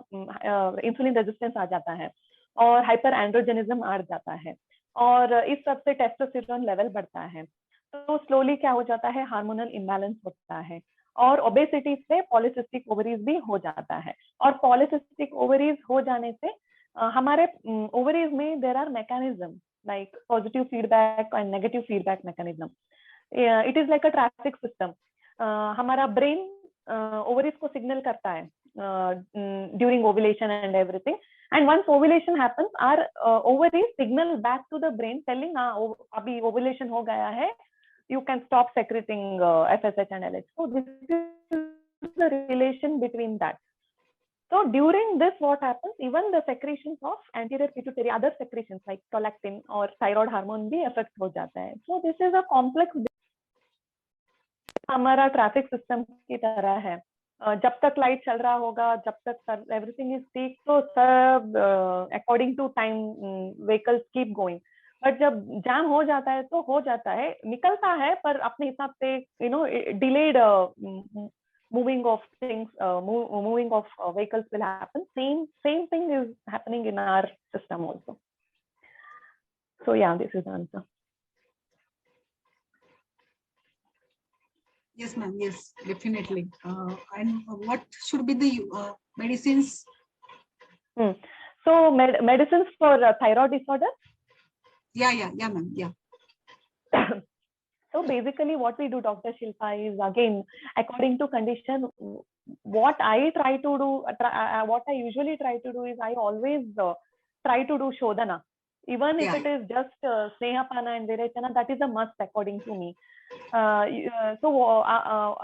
इंसुलिन रेजिस्टेंस आ जाता है, और हाइपर एंड्रोजेनिज्म आ जाता है, और इस सब से टेस्टोस्टेरोन लेवल बढ़ता है. तो स्लोली क्या हो जाता है, हार्मोनल इम्बैलेंस होता है, और ओबेसिटी से पॉलीसिस्टिक ओवरीज भी हो जाता है. और पॉलीसिस्टिक ओवरीज हो जाने से हमारे ओवरीज में there are mechanism like positive feedback and negative feedback mechanism. It is like a traffic system. हमारा ब्रेन ओवरीज को सिग्नल करता है during ovulation and everything, and once ovulation happens our ovaries signal back to the brain telling अभी ovulation हो गया है, you can stop secreting FSH and LH. So this is the relation between that. So during this what happens, even the secretions of anterior pituitary, other secretions like prolactin or thyroid hormone भी affect हो जाता है. So this is a complex, हमारा traffic system की तरह है. जब तक लाइट चल रहा होगा, जब तक एवरीथिंग इज ठीक, तो सब according to time vehicles keep going. But जब जाम हो जाता है तो हो जाता है, निकलता है, पर अपने हिसाब से delayed moving of things, moving of vehicles will happen. Same thing is happening in our system also. So yeah, this is the answer. Yes, ma'am. Yes, definitely. And what should be the medicines? So medicines for thyroid disorder? Yeah, ma'am. Yeah. So basically what we do, Dr. Shilpa, is again according to condition. What I usually try to do is I always try to do Shodhana. Even if it is just Snehapana and Virechana, that is a must according to me. तो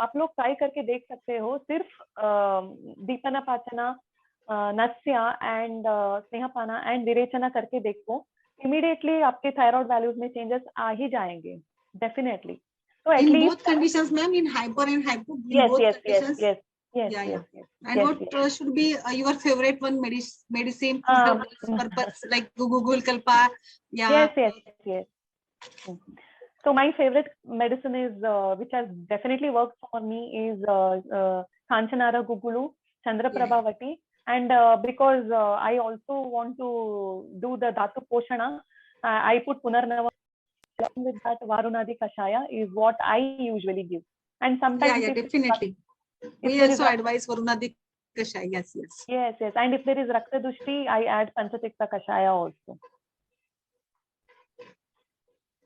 आप लोग try करके देख सकते हो, सिर्फ दीपनापाचना, नस्या and snehapana and Virechana करके देखो, इमीडिएटली आपके थायराइड वैल्यूज में चेंजेस आ ही जाएंगे डेफिनेटली. तो In at least both conditions, ma'am, in hyper and hypo, in yes both yes yes conditions. yes yes Yeah, yes yeah. yes And yes, what yes. should be your favorite one medicine for this purpose, like Google Kalpa? Yeah. Yes, yes, yes. So my favorite medicine is, which has definitely worked for me, is Kanchanara Gugulu, Chandra Prabhavati, and because I also want to do the Dhatu Poshana, I put Punarnava. Along with that, Varunadi Kashaya is what I usually give, and sometimes Yeah, definitely. We there also is advise Varunadi Kashaya. Yes, yes. yes, and if there is Rakta Dushti, I add Panchatikta Kashaya also.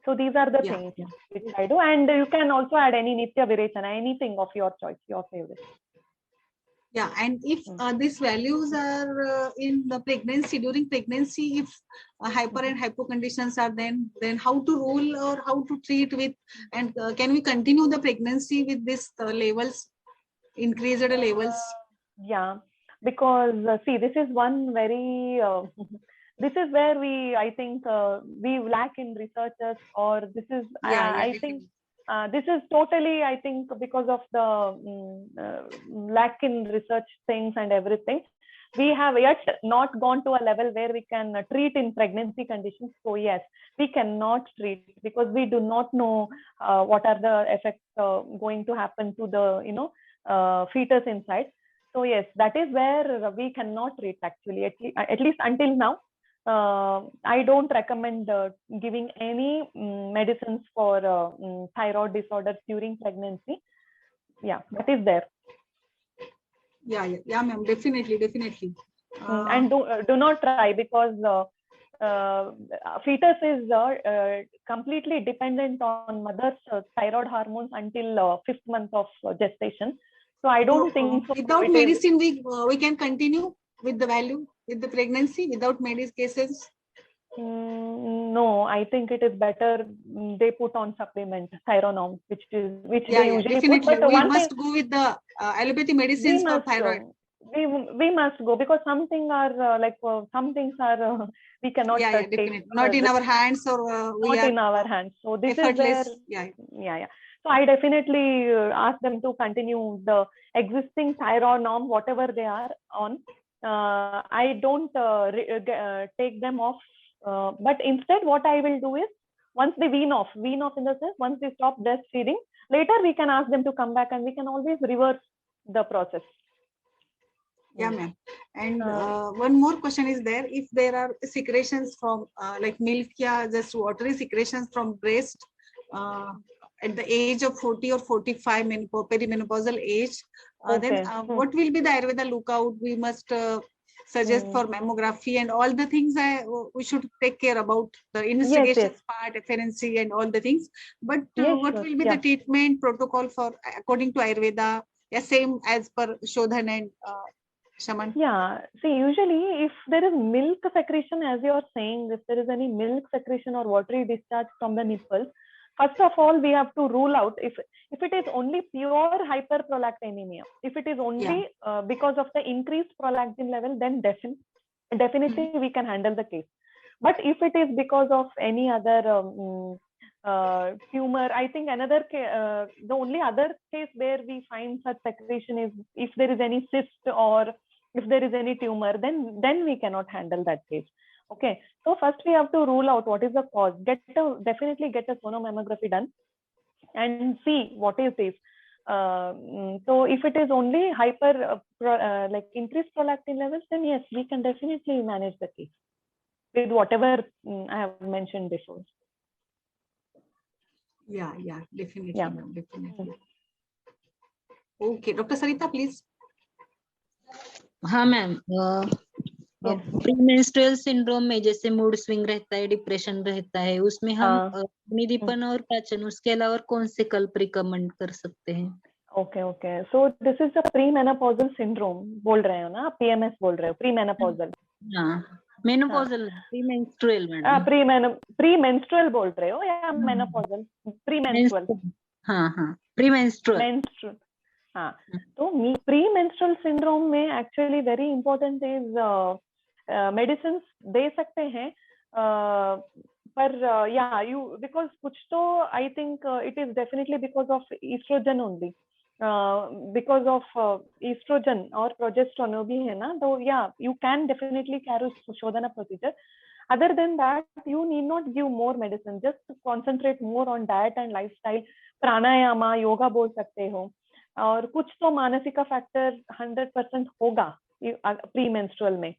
So these are the things which I do, and you can also add any Nitya Virechana, anything of your choice, your favorite. Yeah, and if these values are in the pregnancy, during pregnancy, if hyper and hypo conditions are, then how to rule or how to treat with, and can we continue the pregnancy with this levels, increased levels? Yeah, because see, this is one very this is where I think we lack in researchers, or this is I think this is totally, I think, because of the lack in research things and everything. We have yet not gone to a level where we can treat in pregnancy conditions. So yes, we cannot treat because we do not know what are the effects going to happen to the fetus inside. So yes, that is where we cannot treat actually, at least until now. I don't recommend giving any medicines for thyroid disorders during pregnancy. Yeah, that is there. Yeah, ma'am, definitely. And do not try, because fetus is completely dependent on mother's thyroid hormones until 5th month of gestation. So I don't think so. Without medicine, we can continue with the value with the pregnancy without medications. No, I think it is better they put on supplement, Thyronorm, which they usually definitely put. But we must go with the allopathy medicines for thyroid. We must go, because some things are some things are we cannot take. Definitely. Not in our hands, or not in our hands. So this effortless. is where So I definitely ask them to continue the existing Thyronorm, whatever they are on. I don't take them off, but instead what I will do is, once they wean off in the sense, once they stop breastfeeding, later we can ask them to come back, and we can always reverse the process. Yeah, ma'am. And one more question is there. If there are secretions from like milk, just watery secretions from breast at the age of 40 or 45 perimenopausal age, then what will be the Ayurveda lookout we must suggest for mammography and all the things we should take care about, the investigation part, efferency and all the things. But what will be the treatment protocol for according to Ayurveda? Yeah, same as per Shodhan and Shaman. Yeah, see, usually if there is milk secretion, as you are saying, if there is any milk secretion or watery discharge from the nipples, first of all, we have to rule out if it is only pure hyperprolactinemia. If it is only because of the increased prolactin level, then definitely we can handle the case. But if it is because of any other tumor, I think the only other case where we find such secretion is if there is any cyst or if there is any tumor, then we cannot handle that case. Okay, so first we have to rule out what is the cause. Definitely get a sonomammography done and see what is this. So if it is only like increased prolactin levels, then yes, we can definitely manage the case with whatever I have mentioned before. Yeah, definitely. Okay, Dr. Sarita, please. हाँ ma'am, premenstrual syndrome में जैसे mood swing रहता है, depression रहता है, उसमें हम अग्निदीपन और पाचन, उसके अलावा कौन से कल्प रिकमेंड कर सकते हैं? Okay, so this is the premenopausal syndrome बोल रहे हो ना, पीएमएस बोल रहे हो, premenopausal? Menopausal, premenstrual madam. Premenstrual बोल रहे हो या मेनोपॉजल? प्रीमेंस्ट्रुअल हाँ प्रीमेंस्ट्रुअल। मेंस्ट्रुअल, हाँ। तो प्री मेंस्ट्रुअल सिंड्रोम में actually very important is medicine दे सकते हैं, पर या यू बिकॉज कुछ तो I think it is definitely because of estrogen only, because of estrogen और प्रोजेस्टेरोन भी है ना, तो या you can definitely carry शोधना procedure. Other than that, you need not give more medicine. Just concentrate more on diet and lifestyle. प्राणायामा, योगा बोल सकते हो. और कुछ तो मानसिक फैक्टर 100% होगा प्री मेंस्ट्रुअल में.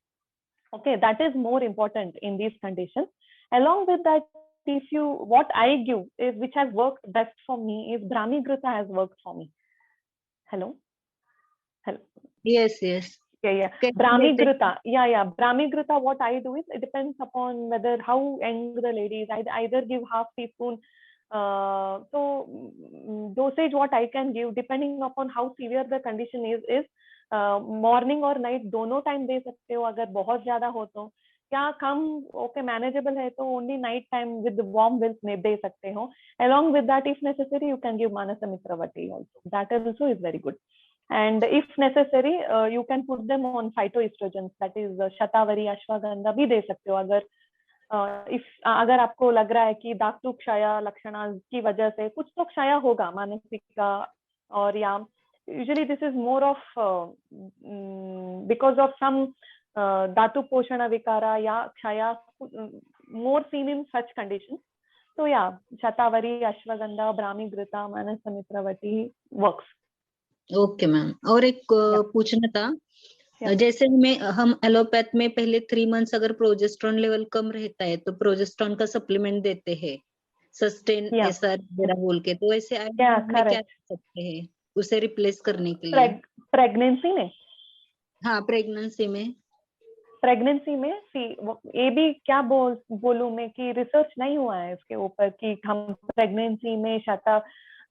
Okay, that is more important in these conditions. Along with that, if you, what I give is, which has worked best for me, is Brahmigruta has worked for me. Hello. Yes. Yeah. Brahmigruta. Yeah. Brahmigruta, what I do is, it depends upon whether how young the lady is. I either give half teaspoon. So dosage what I can give depending upon how severe the condition is morning और night दोनों time दे सकते हो. अगर बहुत ज्यादा हो तो क्या कम ओके मैनेजेबल है तो only night time with warm wills में दे सकते हो. Along with that, if necessary, you can give Manasamitravati also. That also is very good. And if necessary, you can put them on phytoestrogens, that is Shatavari, Ashwagandha भी दे सकते हो. अगर आपको लग रहा है कि धातु क्षय लक्षण की वजह से कुछ तो क्षय होगा मानसिक का, और या usually this is more of because of some dhatu poshana vikara ya kshaya, more seen in such conditions. So yeah, Shatavari, Ashwagandha, Brahmigruta, Manasamitravati works. Okay ma'am. और एक पूछना था, जैसे हम एलोपैथ में पहले 3 मंथ्स अगर प्रोजेस्टेरोन लेवल कम रहता है तो प्रोजेस्टेरोन का सप्लीमेंट देते हैं, सस्टेन एसआर वगैरह बोल के, तो ऐसे आयुर्वेद में क्या कर सकते हैं उसे रिप्लेस करने के लिए? प्रेगनेंसी में? हाँ, प्रेगनेंसी में ये भी क्या बोलूं मैं कि रिसर्च नहीं हुआ है इसके ऊपर कि हम प्रेगनेंसी में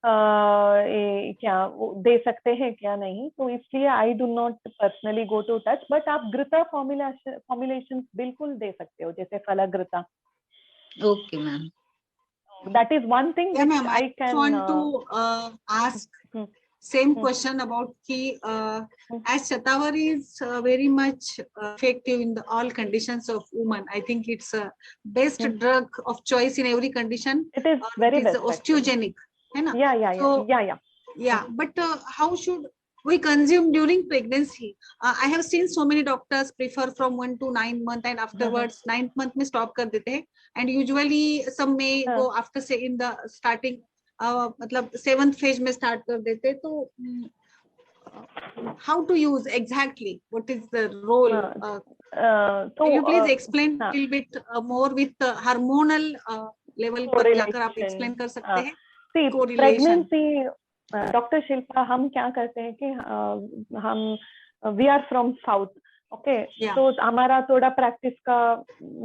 क्या दे सकते हैं क्या नहीं, तो इसलिए I do not personally go to touch. But आप घृता फॉर्मुलेशन बिल्कुल दे सकते हो, जैसे फलघृता. Okay ma'am. That is one thing which I can want to ask same question about ki as Shatavari is very much effective in all conditions of woman. I think it's a best drug of choice in every condition. It is very best. Osteogenic, है ना? Yeah. But how should we consume during pregnancy? I have seen so many doctors prefer from 1 to 9 month and afterwards 9th month में stop कर देते हैं, and usually some may go after say in the starting मतलब 7th phase में start कर देते हैं. तो how to use exactly? What is the role? Can you please explain a little bit more with hormonal level पर जाकर आप explain कर सकते हैं? See, pregnancy, Dr. Shilpa, हम क्या करते हैं कि हम we are from south, okay? So हमारा थोड़ा practice का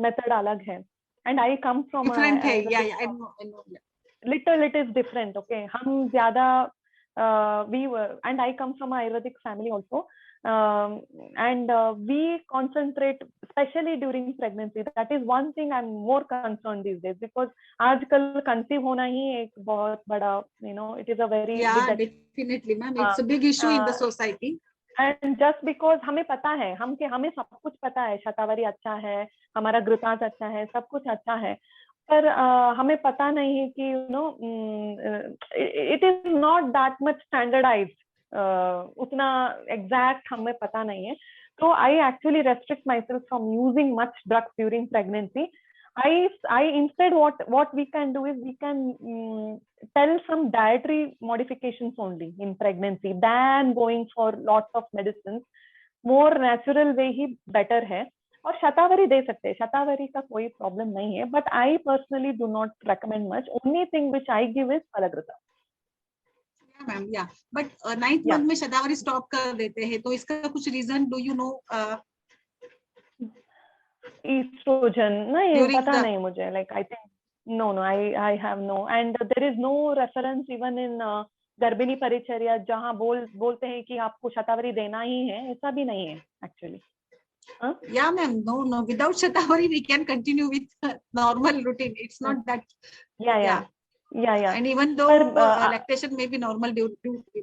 method अलग है, and I come from different है. I know. Little it is different, okay? हम ज़्यादा and I come from an Ayurvedic family also, and we concentrate especially during pregnancy. That is one thing I'm more concerned these days, because आजकल conceive होना ही एक बहुत बड़ा, it is a very definitely ma'am, it's a big issue in the society. And just because हमें पता है, हमें सब कुछ पता है, शतावरी अच्छा है, हमारा घृतांश अच्छा है, सब कुछ अच्छा है, पर हमें पता नहीं है कि it is not that much standardized, उतना exact हमें पता नहीं है. So I actually restrict myself from using much drugs during pregnancy. I instead what we can do is we can tell some dietary modifications only in pregnancy than going for lots of medicines. More natural way he better है. और शतावरी दे सकते हैं, शतावरी का कोई problem नहीं है, but I personally do not recommend much. Only thing which I give is फलघृता. Ma'am but 9th month में शतावरी स्टॉप कर देते हैं, तो इसका कुछ reason do you know? Estrogen नहीं पता नहीं मुझे, like I think no I have no, and there is no reference even in गर्भिणी परिचर्या जहां बोलते हैं कि आपको शतावरी देना ही है, ऐसा भी नहीं है actually. Yeah ma'am, no, without Shatavari we can continue with normal routine. It's not that. Yeah. And even though lactation may be normal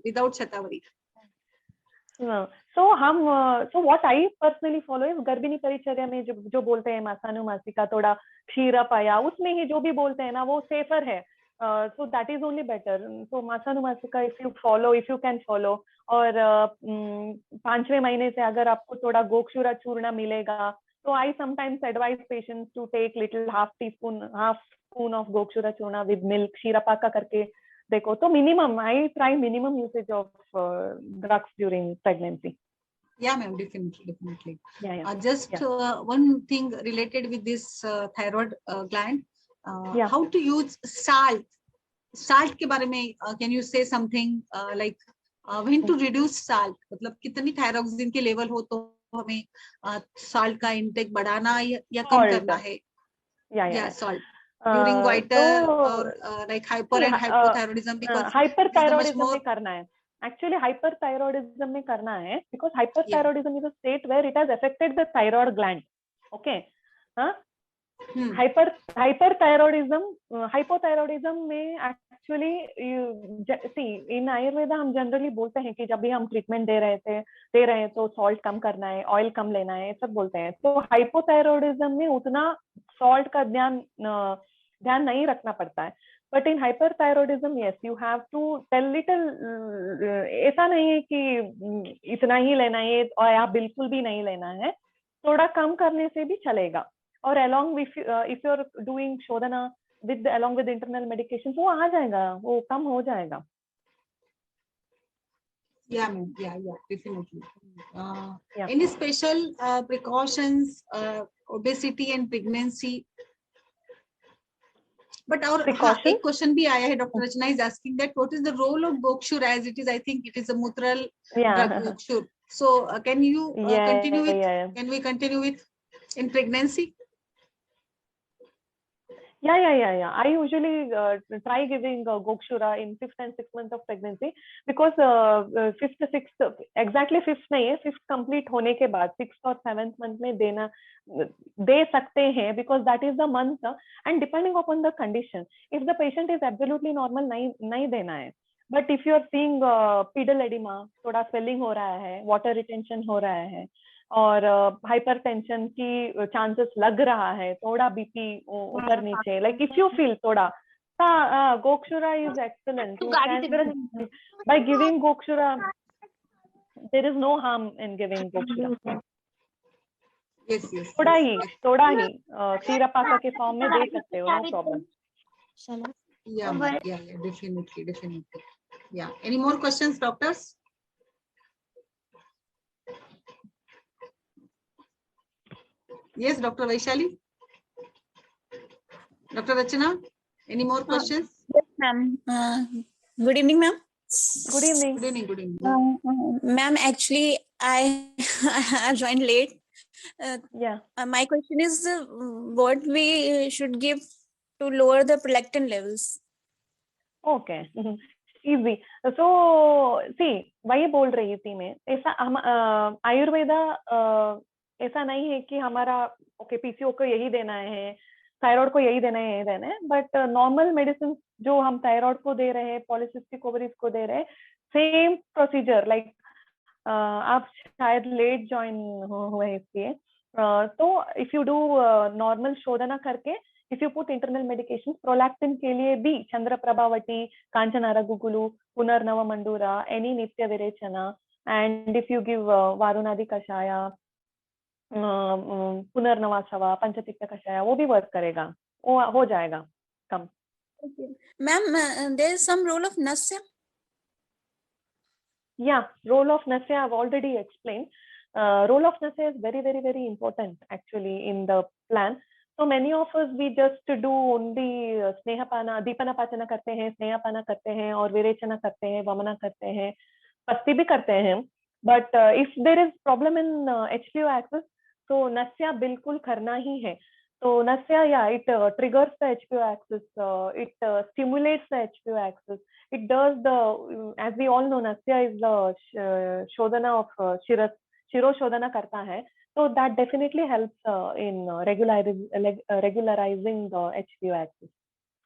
without Shatavari. So what I personally follow is गर्भिणी परिचर्या में जो बोलते हैं मासानुमासिका थोड़ा क्षीरपाया, उसमें ही जो भी बोलते हैं ना वो सेफर है. So that is only better. So मासानुमासिका if you can follow, और 5वें महीने से अगर आपको थोड़ा गोक्षुरा चूर्ण मिलेगा, so I sometimes advise patients to take little half spoon of gokshura चूर्ण with milk, क्षीरपाका करके देखो. तो minimum, I try minimum usage of drugs during pregnancy. Yeah, ma'am, definitely. Yeah. Just one thing related with this thyroid gland. How to use salt के बारे में can you say something like when to reduce salt? मतलब कितनी thyroxine के level हो तो हमें salt का intake बढ़ाना या कम करना है? Yeah, salt. During goiter or like hyper and hypothyroidism, because hyperthyroidism में करना है. Actually hyperthyroidism में करना है because hyperthyroidism is a state where it has affected the thyroid gland. Okay. Hypothyroidism में actually see in Ayurveda हम generally बोलते हैं कि जब भी हम treatment दे रहे हैं तो salt कम करना है, oil कम लेना है, सब बोलते हैं. तो hypothyroidism में उतना salt का ध्यान नहीं रखना पड़ता है. But in hyperthyroidism, yes, you have to tell little. ऐसा नहीं है कि इतना ही लेना है और आप बिल्कुल भी नहीं लेना है. थोड़ा कम करने से भी चलेगा. और along with if you're doing शोधना along with internal medications, वो आ जाएगा, वो कम हो जाएगा. Yeah, ma'am. Yeah, definitely. Any special precautions, obesity and pregnancy? But our एक question भी आया है. Dr. Rachna is asking that what is the role of Gokshur, as it is, I think it is a mutral drug Gokshur. So can you continue with? Can we continue with in pregnancy? Yeah. I usually try giving Gokshura in 5th and 6th month of pregnancy because 5th, 6th, exactly 5th नहीं है, 5th complete होने के बाद 6th और 7th month में दे सकते हैं because that is the month and depending upon the condition. If the patient is absolutely normal नहीं देना है. But if you are seeing pedal edema, थोड़ा swelling हो रहा है, water retention हो रहा है, और हाइपरटेंशन की चांसेस लग रहा है, थोड़ा बीपी ऊपर नीचे, like if you feel थोड़ा Gokshura is excellent. By giving Gokshura, there is no harm in giving Gokshura. Yes. थोड़ा ही क्षीरपाका के फॉर्म में दे सकते हो, no problem. Yeah, definitely. Yeah. Any more questions, doctors? Yes, Dr. Vaishali. Dr. Rachana, any more questions? Yes, ma'am. Good evening, ma'am. Good evening. Good evening. Ma'am, actually, I joined late. My question is what we should give to lower the prolactin levels. Okay. Easy. So, see, वही बोल रही थी मैं, ऐसा हम आयुर्वेदा ऐसा नहीं है कि हमारा पीसीओ को यही देना है, थायराइड को यही देना है, बट नॉर्मल मेडिसिन जो हम थायराइड को दे रहे हैं, पॉलिसिस्टिक ओवरीज को दे रहे हैं, सेम प्रोसीजर. लाइक आप शायद लेट ज्वाइन हुए इसलिए, तो इफ यू डू नॉर्मल शोधना करके, if you put internal medications, prolactin के लिए भी चंद्र प्रभावती, कांचनारा गुगुलु, पुनर्नव मंडूरा, any नित्य Virechana, and if you give वारुणादि कषाया, पुनर्नवासवा, पंचतिक्त कषाया, वो भी वर्क करेगा, वो हो जाएगा कम. Ma'am, there is some role of Nasya? Yeah, role of Nasya I've already explained. Role of Nasya is very, very, very important actually in the plan. So many of us, we just do only snehapana, दीपनापाचना करते हैं, स्नेहपाना करते हैं, और विरेचना करते हैं, वमना करते हैं, पस्ती भी करते हैं. But if there is problem in HPO axis, तो नस्या बिल्कुल करना ही है. तो नस्या, it triggers the HPO axis, it stimulates the HPO axis. It does as we all know, नस्या is the shodhana of shiro shodhana करता है. So that definitely helps in regularizing the HPO axis.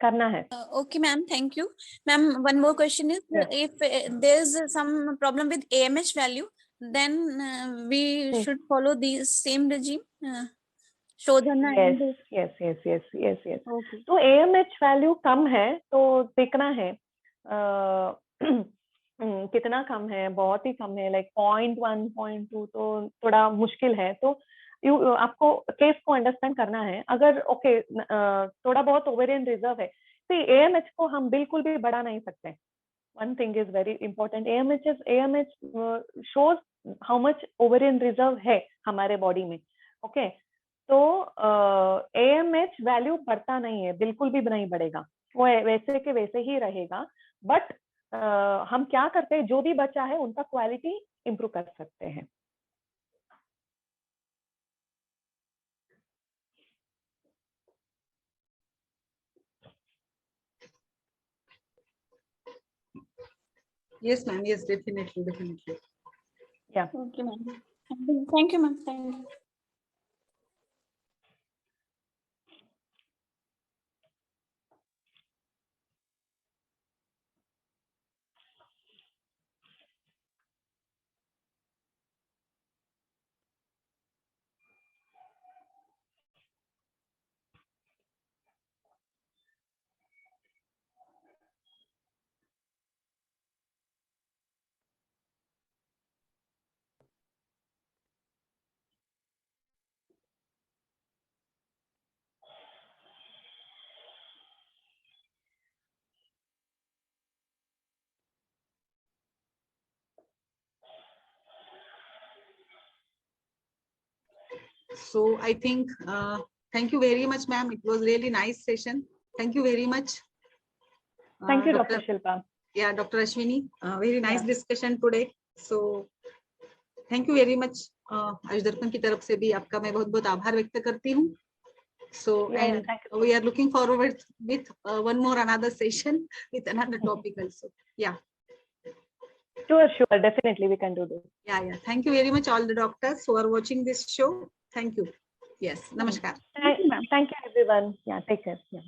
करना है. Okay, ma'am. Thank you, ma'am. One more question is, Yeah. if there's some problem with AMH value, then we should follow the same regime, Shodhana Yes, and yes. okay. तो AMH value कम है तो देखना है कितना कम है, बहुत ही कम है, like 0.1 0.2 तो थोड़ा मुश्किल है. तो आपको केस को अंडरस्टैंड करना है. अगर ओके थोड़ा बहुत ओवेरियन रिजर्व है, तो AMH को हम बिल्कुल भी बढ़ा नहीं सकते. One thing is very important. AMH shows how much ovarian reserve है हमारे बॉडी में. ओके तो AMH वैल्यू बढ़ता नहीं है, बिल्कुल भी नहीं बढ़ेगा, वो वैसे के वैसे ही रहेगा. बट हम क्या करते हैं, जो भी बचा है उनका क्वालिटी इंप्रूव कर सकते हैं. Yes, ma'am. Yes, definitely. Yeah. Okay, ma'am. Thank you, ma'am. Thank you. So I think, thank you very much, ma'am. It was really nice session. Thank you very much. Thank you, Dr. Shilpa. Yeah, Dr. Ashwini, very nice Yeah. discussion today. So thank you very much. Ayush दर्पण की तरफ से भी आपका मैं बहुत बहुत आभार व्यक्त करती हूँ. So Yeah, and thank you. we are looking forward with another session with another topic also. Yeah. Sure, definitely we can do this. Yeah. Thank you very much, all the doctors who are watching this show. Thank you. Yes. Namaskar. Thank you, everyone. Yeah, take care. Yeah.